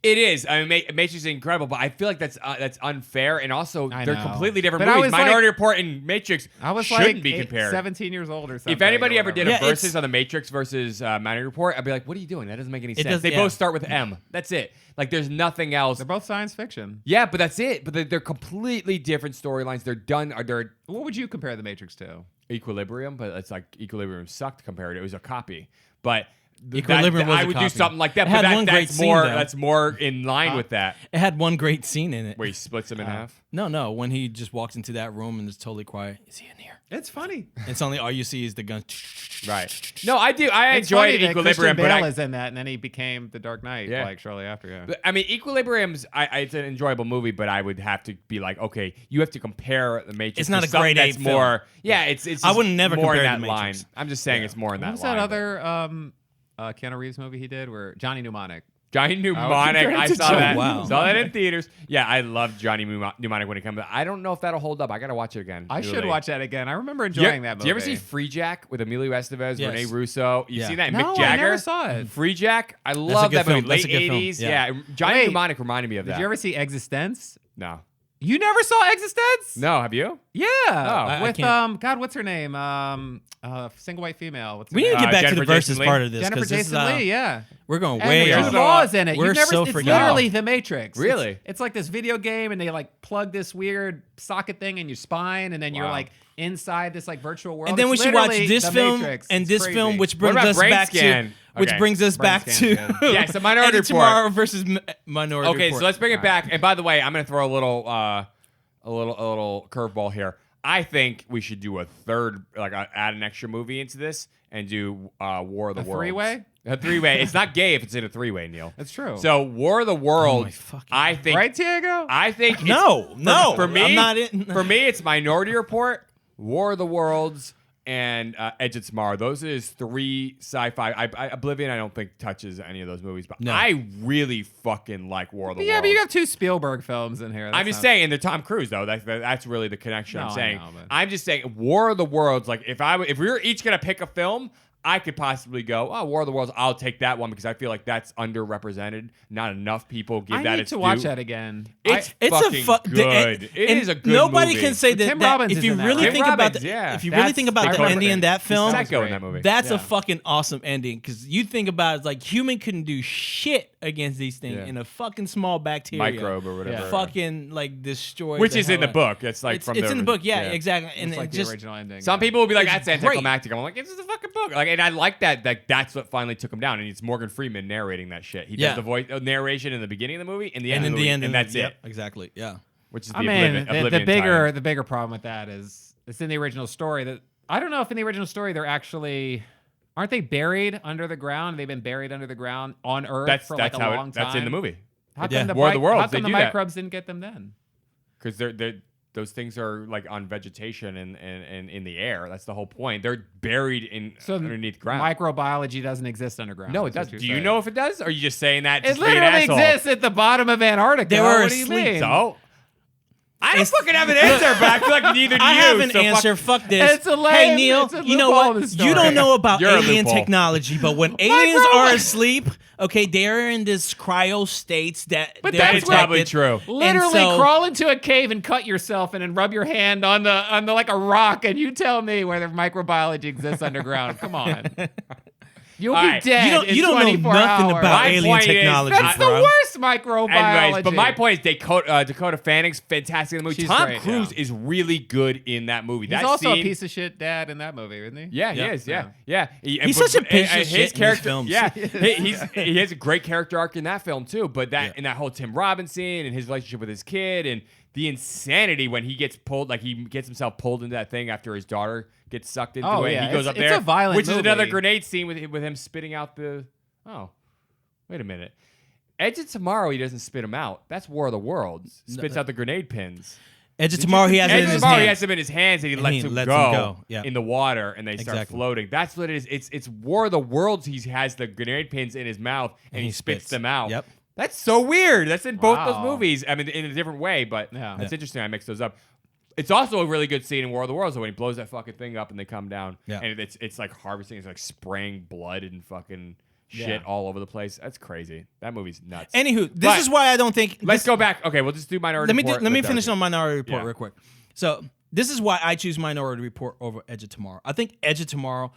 It is. I mean, Matrix is incredible, but I feel like that's unfair, and also I they're know. completely different But I movies. was like- Minority Report and Matrix I was shouldn't be compared. 17 years old or something. If anybody or ever did whatever. a Yeah, versus it's- on the Matrix versus Minority Report, I'd be like, what are you doing? That doesn't make any sense. does- They yeah. both start with M. That's it. Like, there's nothing else. They're both science fiction. Yeah, but that's it. But they're completely different storylines. They're done. They're What would you compare The Matrix to? Equilibrium, but it's like Equilibrium sucked compared. It was a copy, but. Equilibrium was I a would do copy. something like that, It but had one great that's scene, more though. that's more in line with that. It had one great scene in it. Where he splits them in half. No, when he just walks into that room and it's totally quiet. Is he in here? It's funny. And suddenly all you see is the gun. Right. No, I do. I It's funny enjoyed that Equilibrium, Christian but Bale I, is in that, and then he became the Dark Knight Yeah. shortly after. Yeah. But, I mean, Equilibrium's it's an enjoyable movie, but I would have to be like, okay, you have to compare the Matrix. It's not to a something grade A that's more. film. Yeah, it's. I would never more in compare it that to line. Matrix. I'm just saying it's more in What that was line. that other Keanu Reeves movie he did where Johnny Mnemonic? Johnny Mnemonic. compare it I to saw Johnny that. Wow. Saw that in theaters. Yeah, I love Johnny Mnemonic when it comes. I don't know if that'll hold up. I gotta watch it again. I should Really. watch that again. I remember Do you- enjoying that movie. Do you ever see Free Jack with Emilio Estevez, Yes. Rene Russo? You Yeah. seen that? No, Mick I Jagger. never saw it. Free Jack. I love good that movie. film. That's Late a good film. 80s. Yeah. Yeah. Johnny Wait. Mnemonic reminded me of that. Did you ever see Existence? No. You never saw Existence? No. Have you? Yeah. I With can't- God, what's her name? Single white female. What's her We need to name? get back to Jennifer the versus Jason Leigh? part of this. Jennifer 'cause this is, Jason Leigh. Yeah. We're going And way Jude off. Law is in it. We're You've never, so it's forgetting. literally The Matrix. Really? It's like this video game, and they plug this weird socket thing in your spine, and then you're Wow. inside this virtual world. And then we It's should watch literally this The film Matrix. and It's this crazy. film, which What brings about us Brain back Scan? to. Which Okay. brings us Brain back Scan's to good. Yeah, so Minority Eddie Report. Tomorrow versus Minority Okay, Report. so let's bring it back. And by the way, I'm going to throw a little curveball here. I think we should do a third, add an extra movie into this and do War of the A Worlds. three-way? A three-way. It's not gay if it's in a three-way, Neil. That's true. So War of the Worlds, fucking I think. Right, Diego? I think. it's- No, For me, I'm not in. for me, it's Minority Report, War of the Worlds, and Edge of Tomorrow. Those are his three sci-fi. Oblivion, I don't think touches any of those movies, but No. I really fucking like War of the Yeah, Worlds. but you have two Spielberg films in here. I'm just saying, they're Tom Cruise though. That's really the connection. No, I'm I saying. know, but- I'm just saying, War of the Worlds. Like if we were each gonna pick a film, I could possibly go, oh, War of the Worlds, I'll take that one because I feel like that's underrepresented. Not enough people give that I need its to watch due. that again. It's It's fucking good. It is a good Nobody movie. can say that. Tim that Robbins if is you in that, really right? think Tim about Robbins, the, yeah. if you really That's think about the iconic. ending in that He's film, psycho in that movie. that's Yeah. a fucking awesome ending because you think about it, like human couldn't do shit against these things, Yeah. and a fucking small bacteria, Microbe or whatever. fucking like destroys. Which the is in the hell out- book. It's like It's, from it's the in the book, yeah, exactly. And It's like it the just original ending. Some people will be like, It's that's great. anticlimactic. I'm like, this is a fucking book. Like, and I like that. That's what finally took him down. And it's Morgan Freeman narrating that shit. He Yeah. does the voice narration in the beginning of the movie, and the end and of in the the movie, end, and that's yep, it. exactly, yeah. Which is the I mean, Oblivion the bigger problem with that is it's in the original story that I don't know if in the original story they're actually aren't they buried under the ground? They've been buried under the ground on Earth for like a long time. That's in the movie. How Yeah. come the War of the Worlds, How come they the do that. microbes didn't get them then? Because those things are like on vegetation and in the air. That's the whole point. They're buried in underneath ground. Microbiology doesn't exist underground. No, it is what does. you're Do you saying. know if it does? Or are you just saying that? It Just being an literally asshole? exists at the bottom of Antarctica. They were what do you asleep, mean? So I don't fucking have an answer, but I feel like neither do I you. have an so answer. Fuck this. It's a Hey lame- Neil, it's a you know loophole in what? the story. You don't know about You're a alien loophole. technology, but when aliens are asleep, okay, they're in this cryo states that. But they're that is probably protected. true. Literally so- crawl into a cave and cut yourself and then rub your hand on the like a rock and you tell me whether microbiology exists underground. Come on. You'll All be right. dead. You don't know in 24 nothing hours. about My alien point is- technology, That's the bro. worst microbiology. Anyways, but my point is Dakota Fanning's fantastic in the movie. She's Tom great, Cruise yeah. is really good in that movie. He's That also scene, a piece of shit dad in that movie, isn't he? Yeah, he is. Yeah. He's such a piece of his shit in his character, films. Yeah, he has a great character arc in that film too. But in that whole Tim Robbins scene and his relationship with his kid and the insanity when he gets pulled, like he gets himself pulled into that thing after his daughter gets sucked into Oh, it. yeah. He goes up It's there, a violent which is another movie. grenade scene with him spitting out the. Oh, wait a minute. Edge of Tomorrow, he doesn't spit them out. That's War of the Worlds. Spits out the grenade pins. Edge of Tomorrow, he has it Edge in of his Tomorrow, he hand. has them in his hands and he And lets, he them, lets go them go. Yeah. in the water and they start Exactly. floating. That's what it is. It's War of the Worlds. He has the grenade pins in his mouth and he spits them out. Yep. That's so weird. That's in both those Wow. movies. I mean, in a different way, but Yeah. that's interesting. I mixed those up. It's also a really good scene in War of the Worlds when he blows that fucking thing up and they come down. Yeah. And it's like harvesting. It's like spraying blood and fucking shit Yeah. all over the place. That's crazy. That movie's nuts. Anywho, this But is why I don't think. Let's this- go back. Okay, we'll just do Minority Report. Let me Let's finish argue. on Minority Report Yeah. real quick. So this is why I choose Minority Report over Edge of Tomorrow. I think Edge of Tomorrow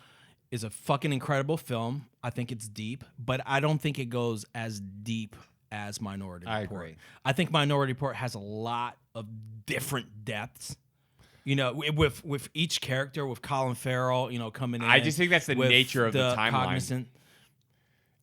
is a fucking incredible film. I think it's deep, but I don't think it goes as deep as Minority I Report. agree. I think Minority Report has a lot of different depths. You know, with each character, with Colin Farrell, you know, coming in. I just think that's the with nature of the timeline. Cognizant.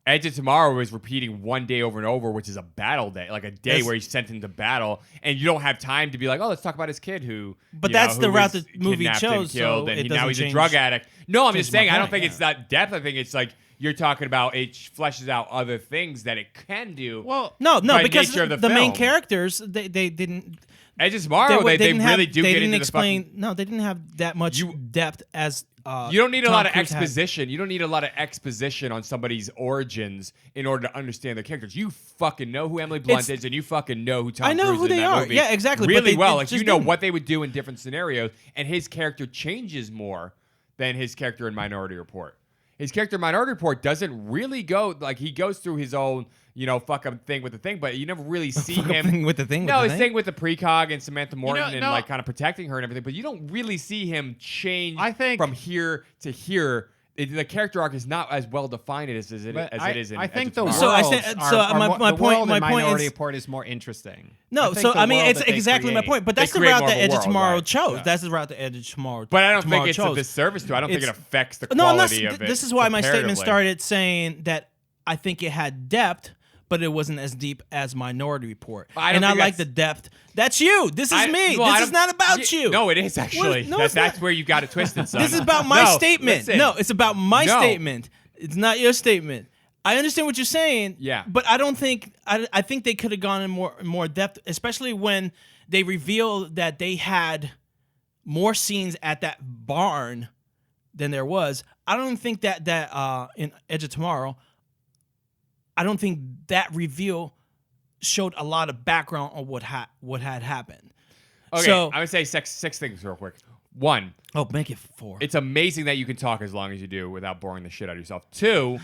Edge of Tomorrow is repeating one day over and over, which is a battle day, like a day That's- where he's sent into battle, and you don't have time to be like, oh, let's talk about his kid who. But you that's know, the who route was the movie kidnapped chose, and killed, so and it now doesn't he's a change- drug addict. No, I'm change just saying, my I don't point, think yeah. it's that depth. I think it's like you're talking about it fleshes out other things that it can do. Well, No, by because nature of the the main film. characters they didn't. Edge of Tomorrow, they didn't have- really do they get didn't into explain. the fucking. No, they didn't have that much depth as. You don't need a Tom lot of Cruise had. exposition. You don't need a lot of exposition on somebody's origins in order to understand their characters. You fucking know who Emily Blunt It's- is, and you fucking know who Tom I know Cruise who is in they that are. movie. Yeah, exactly, but Really they- well. it Like you just know didn't. what they would do in different scenarios, and his character changes more than his character in Minority Report. His character in Minority Report doesn't really go like he goes through his own, fuck up thing with the thing, but you never really see Fuck up him thing with the thing with No, the his thing? thing with the precog and Samantha Morton and no. like kind of protecting her and everything, but you don't really see him change I think- from here to here. The character arc is not as well defined as it But is in I Edge think of the Tomorrow. So I worlds said- are- so are my- more- my the point- world my in point Minority is- Report is more interesting. No, think so the I mean world it's that they exactly my create- point. But They that's the create route more that of a Edge of world, Tomorrow right. chose. Yeah. That's the route that Edge of Tomorrow. But I don't Tomorrow think it's a chose. disservice to it. I don't think it It's- affects the No, I'm not. quality of it. This is why my statement comparatively. started saying that I think it had depth, but it wasn't as deep as Minority Report. I don't And I think like that's- the depth. That's you. This is me. Well, I This is don't- not about Yeah, you. No, it is actually. No, it's That's not. where you got it twisted, son. This is about my No, statement. listen. No, it's about my No. statement. It's not your statement. I understand what you're saying. Yeah. But I don't think I think they could have gone in more depth, especially when they revealed that they had more scenes at that barn than there was. I don't think that in Edge of Tomorrow, I don't think that reveal showed a lot of background on what had happened. Okay, So- I would say six things real quick. One, Oh, make it 4. it's amazing that you can talk as long as you do without boring the shit out of yourself. Two,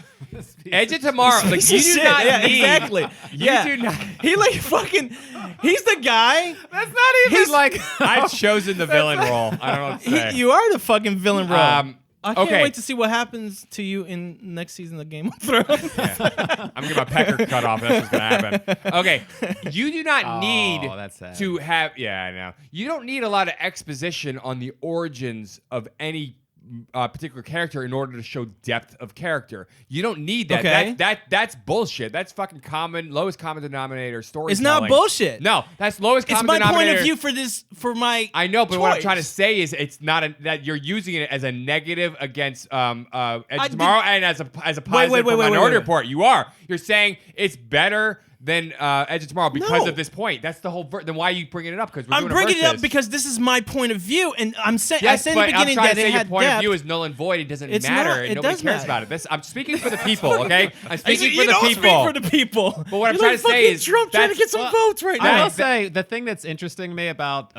Edge of Tomorrow. Like, you do Shit, not yeah, need. exactly. You do not. He like fucking. He's the guy. That's not even He's- like. I've chosen the villain role. I don't know what to say. You are the fucking villain, bro. I can't okay. wait to see what happens to you in next season of Game of Thrones. I'm getting my pecker cut off. That's what's gonna happen. Okay, you do not need that's sad. to have. Yeah, I know. You don't need a lot of exposition on the origins of any particular character in order to show depth of character. You don't need that. Okay. That's bullshit. That's fucking lowest common denominator storytelling. It's not bullshit. No, that's lowest It's common my denominator. point of view for this. For my. I know, but what I'm trying to choice. say is it's not that you're using it as a negative against Edge did- Tomorrow and as a positive wait, for wait, Minority wait. Report. You are. You're saying it's better than Edge of Tomorrow because No. of this point. That's the whole. Then why are you bringing it up? Because I'm bringing it up because this is my point of view, and I'm saying I Yes, said in but the beginning I'm trying that to it say your had point depth. of view is null and void. It doesn't It's matter, not- and it nobody does cares matter. about it. This I'm speaking for the people. Okay, I'm speaking for you the don't people. speak for the people. But what I'm You're trying like to say fucking is Trump trying to that's- get some votes right I now. will say the thing that's interesting to me about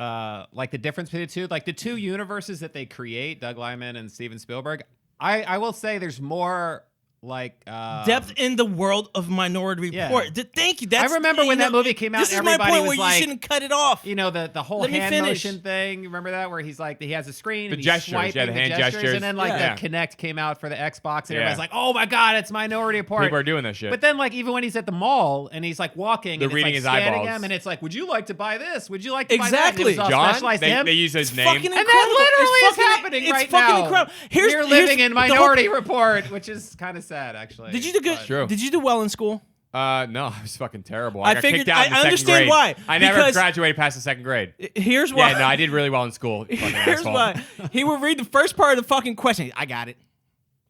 like the difference between the two, like the two universes that they create, Doug Liman and Steven Spielberg. I will say there's more like Depth in the world of Minority Yeah. Report. Thank you. That's, I remember when you that know, movie came out, This is my everybody point was where like- you shouldn't cut it off. you know the whole Let me hand finish. motion thing. Remember that where he's like he has a screen The and he's gestures, swiping yeah, the hand gestures. and then like Yeah. the Kinect came out for the Xbox and Yeah. everybody's like, oh my god, it's Minority Report. People are doing that shit. But then, like, even when he's at the mall and he's like walking, They're and it's, reading like, his scanning eyeballs. him, and it's like, "Would you like to buy this? Would you like to buy that?" Exactly. And it was all John, specialized to him. they use his It's name. fucking And incredible. that literally It's is fucking- happening it's right fucking now. incredible. You're living in the whole- Minority Report, which is kind of sad, actually. Did you do good? But- True. Did you do well in school? No, I was fucking terrible. I got figured- kicked out in the I second understand grade. why, I never because- graduated past the second grade. Here's why. Yeah, no, I did really well in school. Fucking Here's asshole. why. He would read the first part of the fucking question. I got it.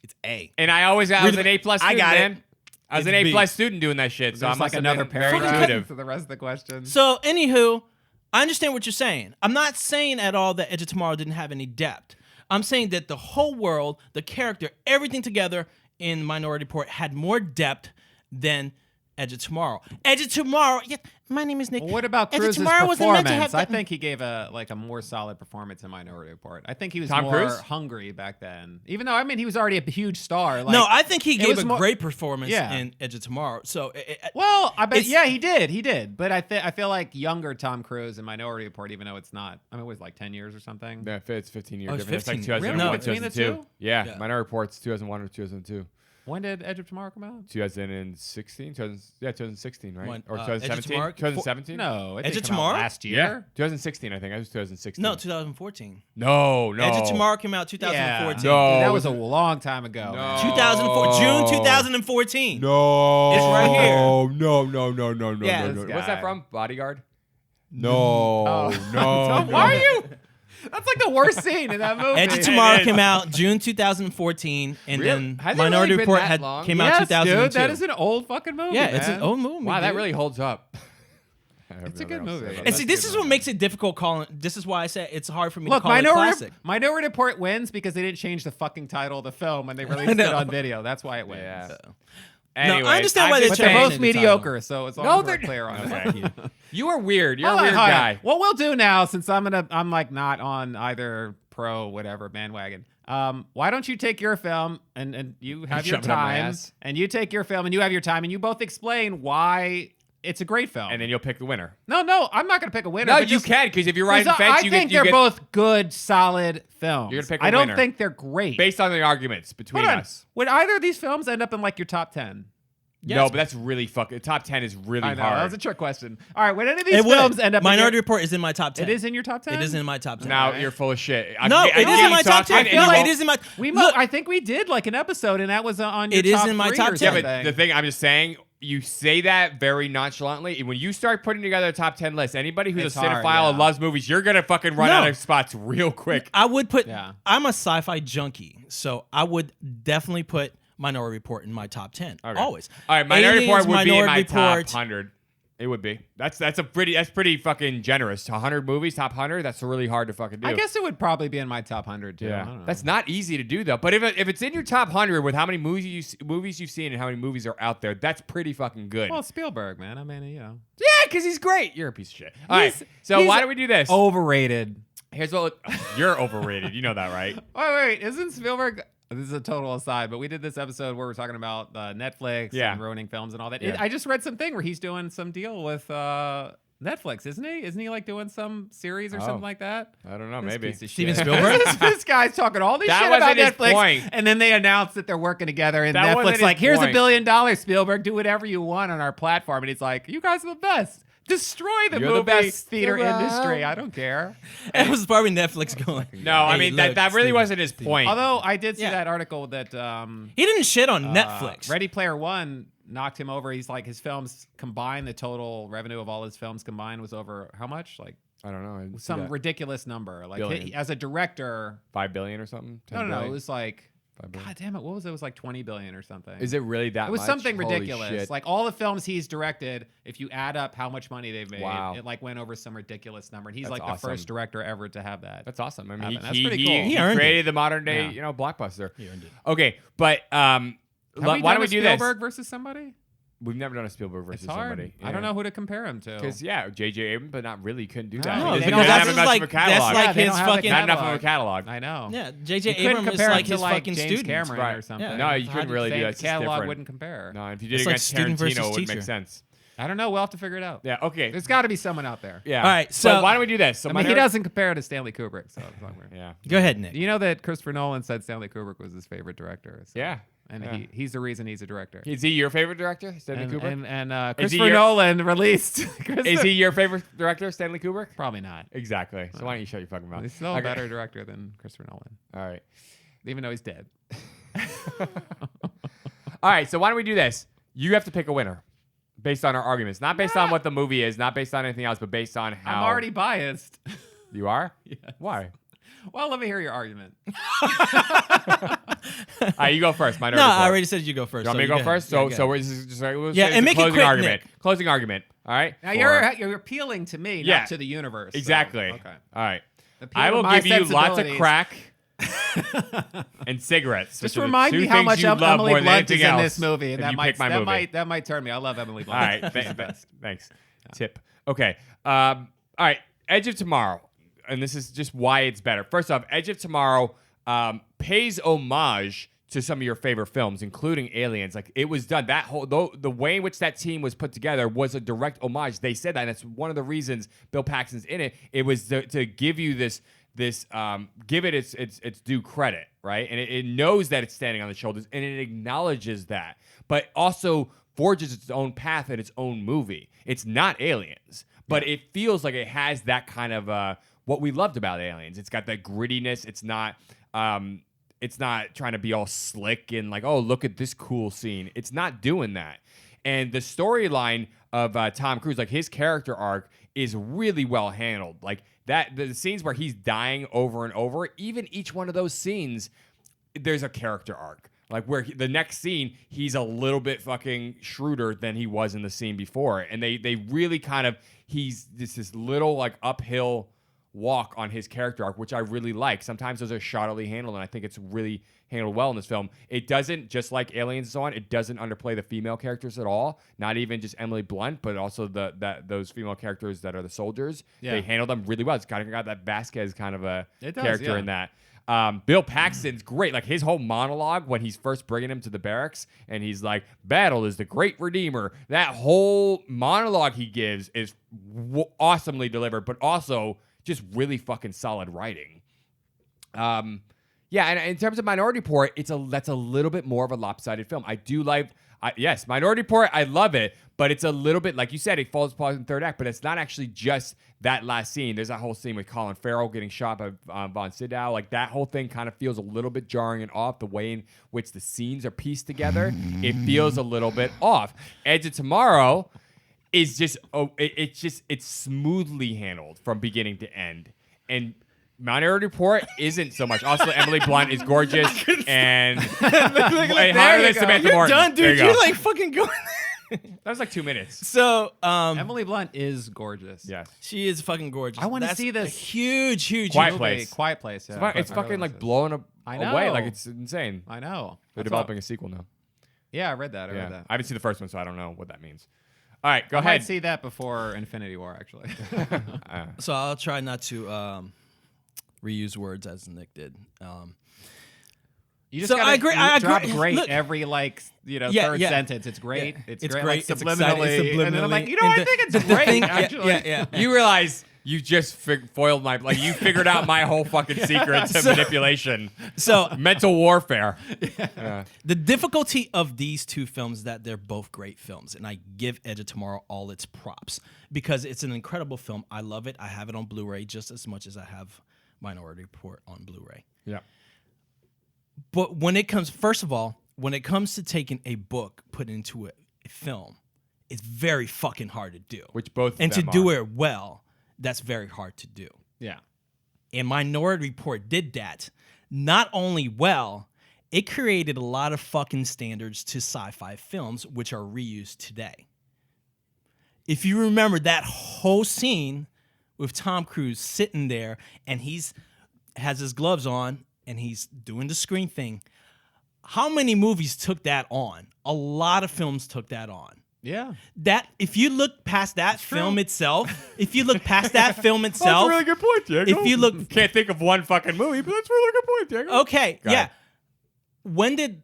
It's A. And I was Read an the- A plus I student, got it. man. I was It's an A B. plus student doing that shit. So There's I'm like another very paragraph intuitive. to the rest of the question. So, anywho, I understand what you're saying. I'm not saying at all that Edge of Tomorrow didn't have any depth. I'm saying that the whole world, the character, everything together in Minority Report had more depth than Edge of Tomorrow. Edge of Tomorrow. Yeah, my name is Nick. Well, what about Edge of Cruise's Tomorrow wasn't meant to performance? have I that- think he gave a more solid performance in Minority Report. I think he was Tom more Cruise? hungry back then. Even though he was already a huge star. Like, No, I think he it gave was a more- great performance Yeah. in Edge of Tomorrow. So, Well, I bet. It's- Yeah, he did. But I feel like younger Tom Cruise in Minority Report, even though it's not. I mean, it was like 10 years or something. Yeah, it's 15 years Oh, it's difference. It's like 15. 2001, Really? Between the 2002. two? Yeah, Yeah. Minority Report's 2001 or 2002. When did Edge of Tomorrow come out? 2016? 2016, right? When, Or Edge of 2017? Tomorrow? 2017? No, it Edge didn't of come out Tomorrow? last year. Yeah, 2016, I think. I was 2016. no, 2014. No. Edge of Tomorrow came out Yeah. 2014. No. Dude, that was a long time ago. No. 2004, June 2014. No. It's right here. No. Yeah. no. This What's that guy. from? Bodyguard? No. Oh. No. Why are you? That's like the worst scene in that movie. Edge of Tomorrow came out June 2014 and Really? then Has it Minority really been Report that long? came out Yes, 2002. dude, that is an old fucking movie. yeah, it's man. an old movie. Wow, that dude. really holds up. It's a good movie. And see, this is what makes it difficult calling. This is why I said it's hard for me Look, to call it classic. Minority Report wins because they didn't change the fucking title of the film when they released it on video. That's why it wins. Yeah. No, I understand why I'm they just But they're changed both the title. mediocre, so it's all No, we're they're clear on Okay. that. You are weird. You're All a right, weird all right. guy. What we'll do now, since I'm like not on either pro whatever bandwagon. Why don't you take your film and you have your Shove it up my time, ass. and you take your film and you have your time, and you both explain why it's a great film. And then you'll pick the winner. No, I'm not gonna pick a winner. No, but you just- can, because if you're riding the because fence, I you think get, you they're get both good, solid films. You're gonna pick a I don't winner. think they're great. based on the arguments between Hold on. us. Would either of these films end up in like your top 10? No, but that's really fucking. Top 10 is really I know, hard. that was a trick question. All right, would any of these It would. films end up Minority in Report is in my top 10. your, it is in your top 10? It is in my top 10. Now you're full of shit. No, it is in my top 10. No, it is in my. Look, I think we did like an episode, and that was on your It is top in my 3 top or 10. Yeah, something. but the thing I'm just saying, you say that very nonchalantly. And when you start putting together a top 10 list, anybody who's It's a hard, cinephile and yeah. loves movies, you're gonna fucking run No. out of spots real quick. I would put. Yeah. I'm a sci-fi junkie, so I would definitely put Minority Report in my top 10. Okay. Always. All right, Minority Aliens, Report would be in my Minority top Report. 100. It would be. That's pretty fucking generous. 100 movies, top 100. That's really hard to fucking do. I guess it would probably be in my top 100 too. I don't know. That's not easy to do though. But if it's in your top 100 with how many movies you've seen and how many movies are out there, that's pretty fucking good. well, Spielberg, man. I mean, you know, yeah, because he's great. You're a piece of shit. All right. He's- So he's why do we do this? overrated. Here's what you're overrated. You know that, right? Wait, isn't Spielberg? This is a total aside, but we did this episode where we're talking about Netflix and ruining films and all that. Yeah. I just read something where he's doing some deal with Netflix, isn't he? Isn't he like doing some series or something like that? I don't know. This Maybe. piece of Steven shit. Spielberg? this guy's talking all this That shit about wasn't his Netflix, point. and then they announced that they're working together, and That wasn't Netflix his like, here's point. $1 billion, Spielberg, do whatever you want on our platform, and he's like, you guys are the best. Destroy the You're the movie best. theater Spielberg. industry. I don't care. It was probably Netflix going. No, I "Hey, mean look, that really Steven, wasn't his point. Although I did see Yeah. that article that He didn't shit on Netflix. Ready Player One knocked him over. He's like, his films combined, the total revenue of all his films combined was over how much? Like I don't know. I didn't see some that. ridiculous number. Like Billion. as a director, $5 billion or something. 10 no, billion? it was like, 5 billion. God damn it, what was it? It was like 20 billion or something. Is it really that? It was much? something Holy ridiculous. shit. Like all the films he's directed, if you add up how much money they've made, Wow. it like went over some ridiculous number. And he's That's like the awesome. first director ever to have that. That's awesome. I mean, happen. That's he, pretty he, cool. he He earned created the modern day, Yeah. blockbuster. He earned it. Okay, but Have why we don't done we a do this? Spielberg versus somebody? We've never done a Spielberg versus It's hard. somebody. I don't know who to compare him to. Because J.J. Abrams, but not really. Couldn't do that. No, Because they he don't doesn't have have his, much like- of a that's catalog. like they his don't have the fucking- Not enough of a catalog. I know. Yeah, You J.J. couldn't Abrams is compare him like to his like fucking James student. Cameron or Right. something. Yeah. No, you How couldn't do really do think that. It's the just catalog different. wouldn't compare. No, if you did It's it like against student versus Tarantino, it would teacher. make sense. I don't know. We'll have to figure it out. Yeah. Okay. There's got to be someone out there. Yeah. All right, So so- why don't we do this? So I mean, he doesn't compare to Stanley Kubrick. So it's not weird. Yeah. Go ahead, Nick. You know that Christopher Nolan said Stanley Kubrick was his favorite director. So. Yeah. And Yeah. he's the reason he's a director. Is he your favorite director, Stanley Kubrick? And Is he Christopher your- Nolan released. Is he your favorite director, Stanley Kubrick? Probably not. Exactly. So why don't you shut your fucking mouth? He's still Okay. a better director than Christopher Nolan, All right. even though he's dead. All right. So why don't we do this? You have to pick a winner based on our arguments, not based on what the movie is, not based on anything else, but based on how. I'm already biased. You are? Yes. Why? Well, let me hear your argument. All right, you go first. Minority No, Report. I already said you go first. You want so me to you go go first? ahead. So we're just like, we'll Yeah, say and it's a make it closing quick, argument. Nick. Closing argument. All right. Now For- you're appealing to me, Yeah. not to the universe. so- Exactly. Okay. All right. Appeal I to will my give you lots of sensibilities. crack and cigarettes. Just which are the remind two me how things much you love Emily more than Blunt is anything in else this movie, if and you pick my movie. that might turn me. I love Emily All Blunt. right. She's the best. Thanks. Tip. Okay. All right. Edge of Tomorrow. And this is just why it's better. First off, Edge of Tomorrow pays homage to some of your favorite films, including Aliens. Like, it was done. That whole the way in which that team was put together was a direct homage. They said that, and that's one of the reasons Bill Paxton's in it. It was to give you this give it its due credit, right? And it knows that it's standing on the shoulders, and it acknowledges that, but also forges its own path in its own movie. It's not Aliens, but it feels like it has that kind of what we loved about Aliens. It's got that grittiness. It's not trying to be all slick and like, oh, look at this cool scene. It's not doing that. And the storyline of Tom Cruise, like his character arc, is really well handled. Like that, the scenes where he's dying over and over, even each one of those scenes, there's a character arc. Like where the next scene, he's a little bit fucking shrewder than he was in the scene before. And they really kind of, he's this little like uphill walk on his character arc, which I really like. Sometimes those are shoddily handled, and I think it's really handled well in this film. It doesn't, just like Aliens and so on, it doesn't underplay the female characters at all. Not even just Emily Blunt, but also those female characters that are the soldiers. Yeah. They handle them really well. It's kind of got that Vasquez kind of a It does, character yeah. in that. Bill Paxton's great. Like his whole monologue when he's first bringing him to the barracks and he's like, battle is the great redeemer. That whole monologue he gives is awesomely delivered, but also just really fucking solid writing. Yeah, and in terms of Minority Report, that's a little bit more of a lopsided film. I do like, yes, Minority Report, I love it, but it's a little bit, like you said, it falls apart in the third act, but it's not actually just that last scene. There's that whole scene with Colin Farrell getting shot by Von Sydow. Like that whole thing kind of feels a little bit jarring and off. The way in which the scenes are pieced together, it feels a little bit off. Edge of Tomorrow is just, it's smoothly handled from beginning to end. And Minority Report isn't so much. Also, Emily Blunt is gorgeous, and hotter than Samantha You're Morton. done, There dude. you go. You're like fucking going. That was like 2 minutes. So, Emily Blunt is gorgeous. Yes. she is fucking gorgeous. I wanna That's see a this. huge Quiet movie. Place. Quiet Place. Yeah. It's I fucking really like like blowing I away. know. Like it's insane. I know. They're That's developing all- a sequel now. Yeah, I read that. I read that. I haven't seen the first one, so I don't know what that means. All right, go I ahead. might see that before Infinity War, actually. So I'll try not to reuse words as Nick did. You just So gotta I agree. I drop agree. great Look, every Yeah, third yeah. sentence. It's great. Yeah. It's It's great. great. Like, It's subliminally. exciting, And then I'm like, subliminally. you know, I And think the it's great. thing- actually. yeah. You realize you just foiled my you figured out my whole fucking secret to manipulation, So mental warfare. the difficulty of these two films is that they're both great films, and I give Edge of Tomorrow all its props because it's an incredible film. I love it. I have it on Blu-ray just as much as I have Minority Report on Blu-ray. Yeah. But when it comes, first of all, when it comes to taking a book, put into a film, it's very fucking hard to do. Which both of and to them do are. it well, that's very hard to do. Yeah. And Minority Report did that. Not only well, it created a lot of fucking standards to sci-fi films, which are reused today. If you remember that whole scene with Tom Cruise sitting there and has his gloves on and he's doing the screen thing, how many movies took that on? A lot of films took that on. Yeah. That if you look past that film itself, if you look past that film itself, That's a really good point, Diego. if you look, Can't think of one fucking movie, but that's a really good point, Diego. okay, Go yeah. ahead. When did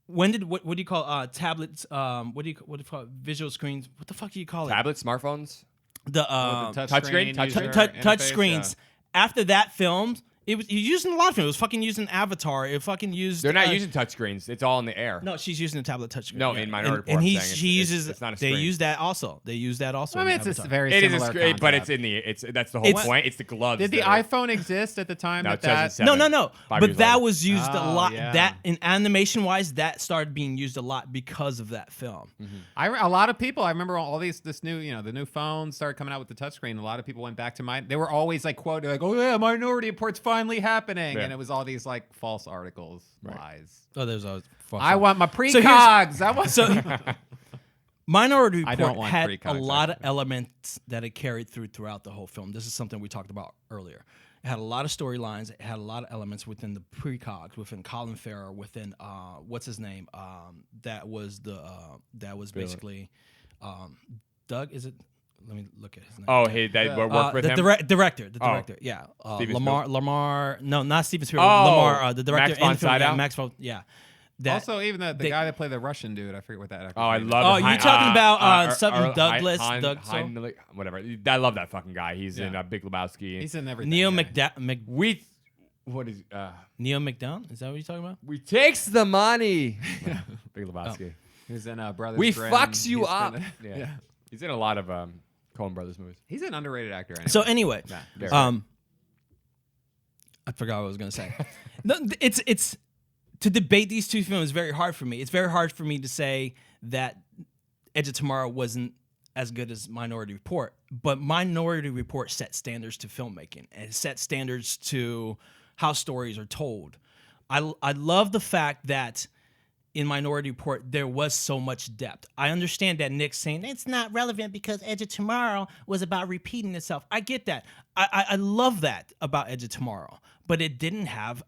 what do you call tablets? What do you call it? Visual screens? What the fuck do you call it? Tablets, smartphones. The touchscreen? touch interface, screens. After that film, it was using a lot of films. It was fucking using Avatar. It fucking used. They're not using touchscreens. It's all in the air. No, she's using a tablet touchscreen. No, in Minority Report, and I'm he saying she it's- uses. it's not a They screen. use that also. They use that also. I mean, in it's a Avatar. very It is a similar screen, but concept. it's in the. That's the whole It's- point. It's the gloves. Did the that are- iPhone exist at the time No, that that? 2007. No. 5 But years that later. was used a Oh, lot. yeah. That in animation wise, that started being used a lot because of that film. A lot of people. I remember all these. This new, the new phones started coming out with the touchscreen. A lot of people went back to They were always like quoted, like, "Oh yeah, Minority Report's finally happening," Yeah. and it was all these like false articles, lies. Oh, there's always. I want my So here's- precogs. I want. So Minority I don't Report want had precogs, a lot of actually. elements that it carried throughout the whole film. This is something we talked about earlier. It had a lot of storylines. It had a lot of elements within the precogs, within Colin Farrell, within what's his name? That was basically Doug. Is it? Let me look at his name. Oh, hey, they worked with the him. director. The Oh. director. Yeah. Steven Lamar. No, not Steven Spielberg. Oh, Lamar. The director. Max von and film, yeah, Sydow? Max von. Yeah. That, Also, even the they- guy that played the Russian dude, I forget what that actor's Oh, I name is. love. Oh, you're talking about, something Ar- Douglas- Hein- Doug- so? Hein- whatever. I love that fucking guy. He's in Yeah. Big Lebowski. He's in everything. Neil yeah. What is? Neil McDown? Is that what you're talking about? We takes the money. Big Lebowski. He was in Brothers We Grimm. fucks you He's up. been- Yeah. He's in a lot of Coen Brothers movies. He's an underrated actor. Anyway. So anyway, very I forgot what I was gonna say. No, it's to debate these two films is very hard for me. It's very hard for me to say that Edge of Tomorrow wasn't as good as Minority Report, but Minority Report set standards to filmmaking and it set standards to how stories are told. I love the fact that in Minority Report there was so much depth. I understand that Nick's saying it's not relevant because Edge of Tomorrow was about repeating itself. I get that. I love that about Edge of Tomorrow, but it didn't have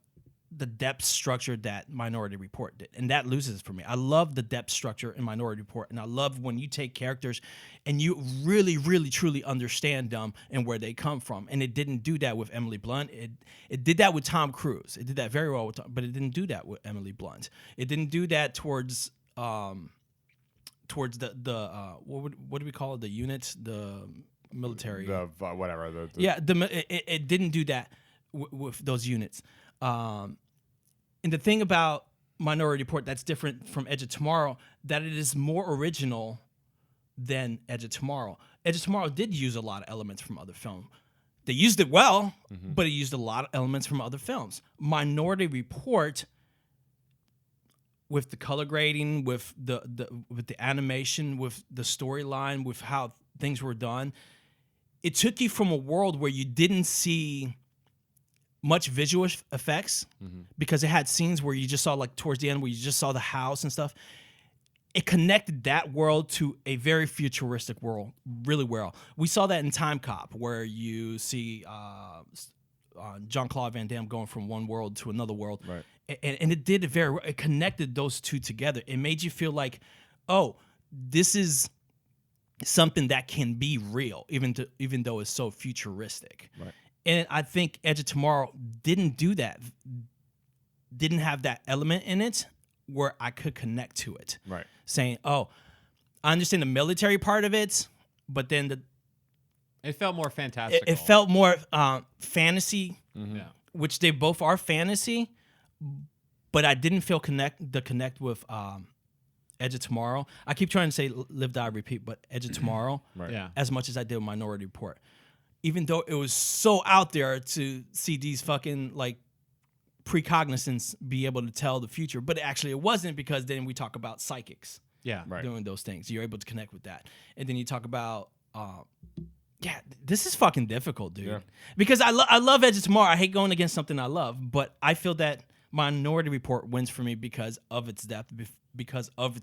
the depth structure that Minority Report did, and that loses for me. I love the depth structure in Minority Report, and I love when you take characters and you really, really, truly understand them and where they come from. And it didn't do that with Emily Blunt. It did that with Tom Cruise. It did that very well with Tom, but it didn't do that with Emily Blunt. It didn't do that towards the what do we call it? The units, the military. Whatever. Yeah, it didn't do that with those units. And the thing about Minority Report that's different from Edge of Tomorrow, that it is more original than Edge of Tomorrow. Edge of Tomorrow did use a lot of elements from other films. They used it well, but it used a lot of elements from other films. Minority Report, with the color grading, with the animation, with the storyline, with how things were done, it took you from a world where you didn't see much visual effects because it had scenes where you just saw, like towards the end, where you just saw the house and stuff. It connected that world to a very futuristic world really well. We saw that in Time Cop, where you see Jean-Claude Van Damme going from one world to another world. Right. And it did it very well. It connected those two together. It made you feel like, oh, this is something that can be real, even though it's so futuristic. Right. And I think Edge of Tomorrow didn't do that. Didn't have that element in it where I could connect to it. Right. Saying, oh, I understand the military part of it, but then It felt more fantastical. it felt more fantasy, Yeah. which they both are fantasy, but I didn't feel connect with Edge of Tomorrow. I keep trying to say Live, Die, Repeat, but Edge of Tomorrow, Right. Yeah. as much as I did with Minority Report. Even though it was so out there to see these fucking like precognizance be able to tell the future, but actually it wasn't, because then we talk about psychics Yeah. Right. doing those things. You're able to connect with that. And then you talk about this is fucking difficult, dude. Yeah. Because I love Edge of Tomorrow. I hate going against something I love, but I feel that Minority Report wins for me because of its depth, because of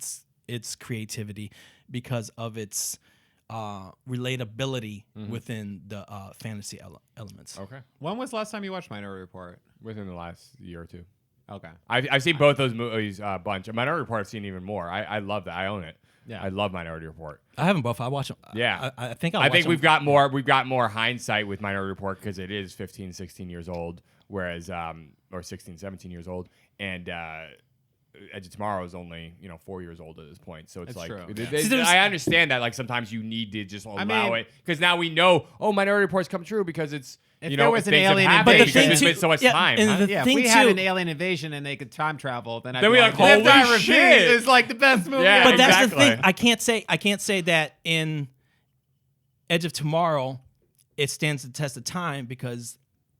its creativity, because of its relatability within the fantasy elements. Okay. When was the last time you watched Minority Report? Within the last year or two. Okay. I've seen both those movies a bunch. Minority Report I've seen even more. I love that. I own it. Yeah. I love Minority Report. I haven't both. I watch them. Yeah. I think I think we've got more hindsight with Minority Report because it is 15, 16 years old, whereas or 16, 17 years old, and Edge of Tomorrow is only 4 years old at this point. So it's That's like true. See, there's- I understand that like sometimes you need to just allow mean- it because now we know Minority Report's come true because it's If there was an things have alien happened invasion- because But the there's thing been so much too- yeah, time. and huh? the Yeah, if thing we had too- an alien invasion and they could time travel, then I'd Then be we like, like, Live, Die, holy Repeat shit. is like the best movie. Yeah, ever. But that's the exactly. thing. I can't say that in Edge of Tomorrow it stands the test of time because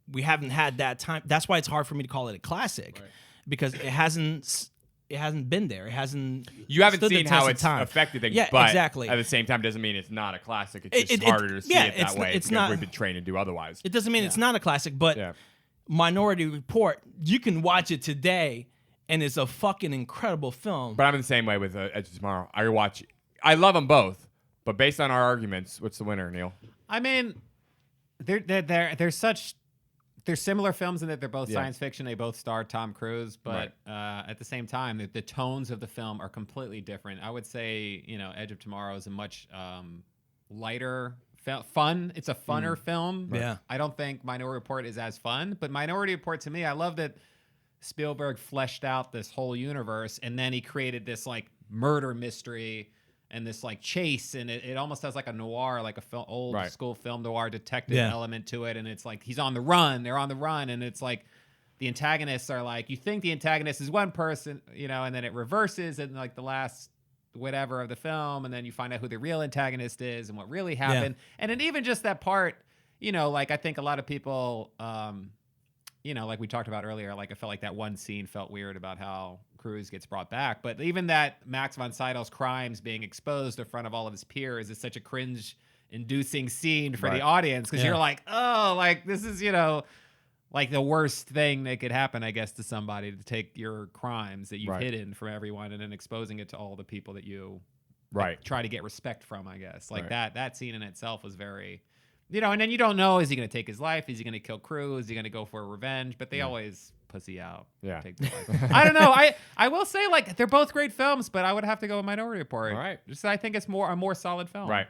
we haven't had that time. That's why it's hard for me to call it a classic because it hasn't been there. It hasn't. You haven't stood the seen test how of it's time. affected things, Yeah, but exactly. at the same time doesn't mean it's not a classic. It's just It- harder to see yeah, it that it's- way it's because not- we've been trained to do otherwise. It doesn't mean it's not a classic, but Yeah. Minority Report, you can watch it today, and it's a fucking incredible film. But I'm in the same way with Edge of Tomorrow. I love them both, but based on our arguments, what's the winner, Neil? I mean, they're similar films in that they're both Yeah. science fiction. They both star Tom Cruise, but at the same time, the tones of the film are completely different. I would say, Edge of Tomorrow is a much lighter, fun. It's a funner film. Yeah. I don't think Minority Report is as fun, but Minority Report to me, I love that Spielberg fleshed out this whole universe, and then he created this like murder mystery and this like chase, and it almost has like a noir, like a old Right. school film noir detective Yeah. element to it, and it's like he's on the run, they're on the run, and it's like the antagonists are like, you think the antagonist is one person, and then it reverses in like the last whatever of the film, and then you find out who the real antagonist is and what really happened. And then even just that part, like I think a lot of people like we talked about earlier, like I felt like that one scene felt weird about how Cruise gets brought back. But even that Max von Sydow's crimes being exposed in front of all of his peers is such a cringe-inducing scene for the Right. audience because Yeah. you're like, oh, like this is, like the worst thing that could happen, I guess, to somebody to take your crimes that you've Right. hidden from everyone and then exposing it to all the people that you Right. try to get respect from, I guess. Like Right. that scene in itself was very, and then you don't know, is he going to take his life? Is he going to kill Crew? Is he going to go for revenge? But they always pussy out. Yeah. Take their life. I don't know. I will say, like, they're both great films, but I would have to go with Minority Report. All right. Just I think it's a more solid film. Right.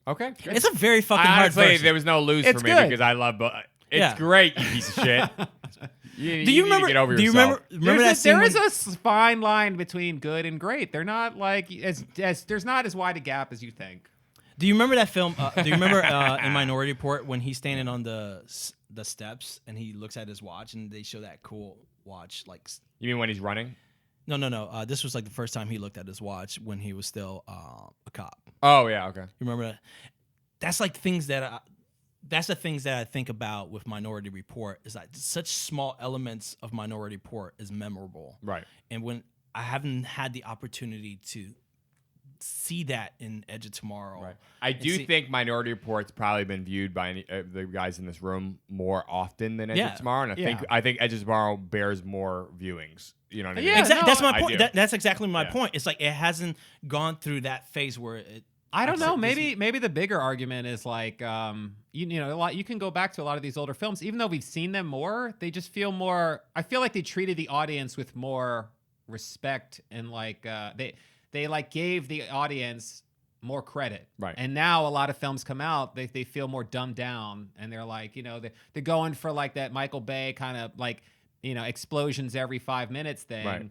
Okay. good. It's a very fucking I hard honestly, version. there was no lose It's for me good. because I love both. It's Yeah. great, you piece of shit. Do you remember? Need to get over do you yourself. remember that scene? There is when- a fine line between good and great. They're not like as there's not as wide a gap as you think. Do you remember that film? Do you remember in Minority Report when he's standing on the steps and he looks at his watch and they show that cool watch? Like, You mean when he's running? no. This was like the first time he looked at his watch when he was still a cop. Oh yeah. Okay. You remember that? That's like things that. That's the things that I think about with Minority Report is like such small elements of Minority Report is memorable. Right. And when I haven't had the opportunity to see that in Edge of Tomorrow. Right. I And do see- think Minority Report's probably been viewed by the guys in this room more often than Edge Yeah. of Tomorrow, and I think Edge of Tomorrow bears more viewings. You know what I mean? Yeah, Exactly. no, That's my I point. do. That's exactly my Yeah. point. It's like it hasn't gone through that phase where it. I don't It's know. like Maybe the bigger argument is like, a lot. You can go back to a lot of these older films, even though we've seen them more. They just feel more. I feel like they treated the audience with more respect and like they like gave the audience more credit. Right. And now a lot of films come out, they feel more dumbed down, and they're like, you know, they're going for like that Michael Bay kind of like, you know, explosions every 5 minutes thing. Right.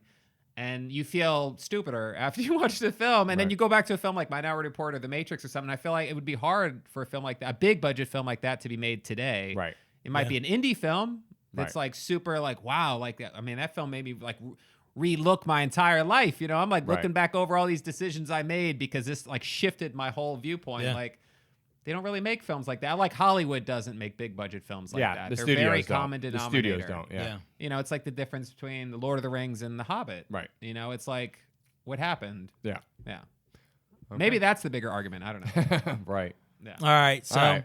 And you feel stupider after you watch the film. And then you go back to a film like Minority Report or The Matrix or something. I feel like it would be hard for a film like that, a big budget film like that, to be made today. Right. It might be an indie film that's Right. like super like, wow, like, I mean, that film made me like relook my entire life. You know, I'm like looking back over all these decisions I made because this like shifted my whole viewpoint. Yeah. Like, they don't really make films like that. Like Hollywood doesn't make big budget films like that. The They're studios very don't. common The denominator. studios don't. Yeah. You know, it's like the difference between The Lord of the Rings and The Hobbit. Right. You know, it's like, what happened? Yeah. Yeah. Maybe that's the bigger argument. I don't know. Right. Yeah. All right, so All right.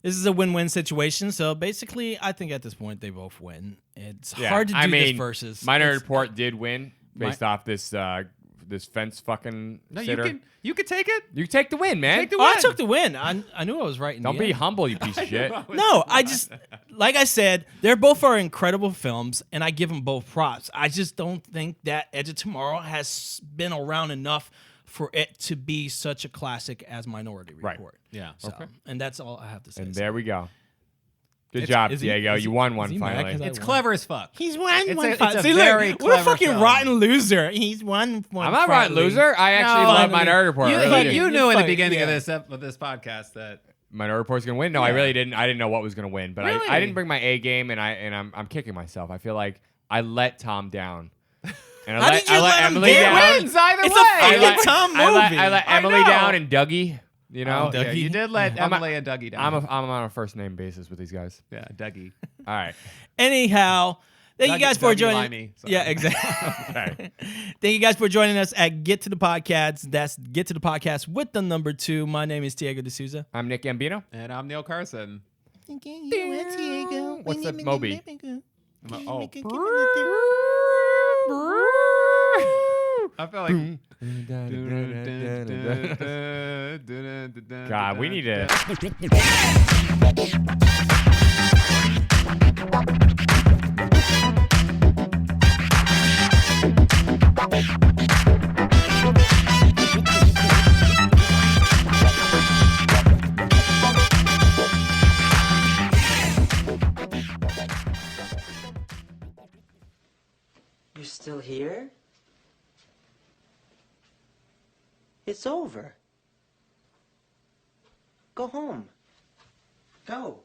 this is a win-win situation. So basically, I think at this point they both win. It's hard to do I mean, this versus. Minority it's- Report did win based off this this fence fucking No, sitter. you could take it. You take the win, man. Take the Oh, I win. took the win. I knew I was right. In Don't the be end. humble, you piece of shit. No, I just, like I said, they're both are incredible films, and I give them both props. I just don't think that Edge of Tomorrow has been around enough for it to be such a classic as Minority Report. Right. Yeah. So, and that's all I have to say. And there we go. Good It's- job, is he- Diego. is You he- won is one he mad 'cause finally. I It's won? clever as fuck. He's one. It's one a- five. it's a See, very look, what a clever fucking film. rotten loser. He's one. I'm not right, finally. loser. I actually No, love finally. Minority Report. You, I really you, did. you knew in the Fuck, beginning yeah. of this podcast that Minority Report's gonna win. No, I really didn't. I didn't know what was gonna win, but Really? I didn't bring my A game, and I'm kicking myself. I feel like I let Tom down. And How did you let him Emily down? down. wins either It's way. a I fucking let, Tom movie. I let I Emily know. down and Dougie. You know, Dougie. Yeah, you did let I'm a- Emily and Dougie down. I'm on a first name basis with these guys. Yeah, Dougie. All right. Anyhow, thank you guys for Dougie joining. Limey, sorry. Yeah, exactly. Okay. Thank you guys for joining us at Get to the Podcast. That's Get to the Podcast with the number 2. My name is Diego D'Souza. I'm Nick Gambino. And I'm Neil Carson. What's the Moby? Oh. I feel like. God, we need to. You're still here? It's over. Go home. Go.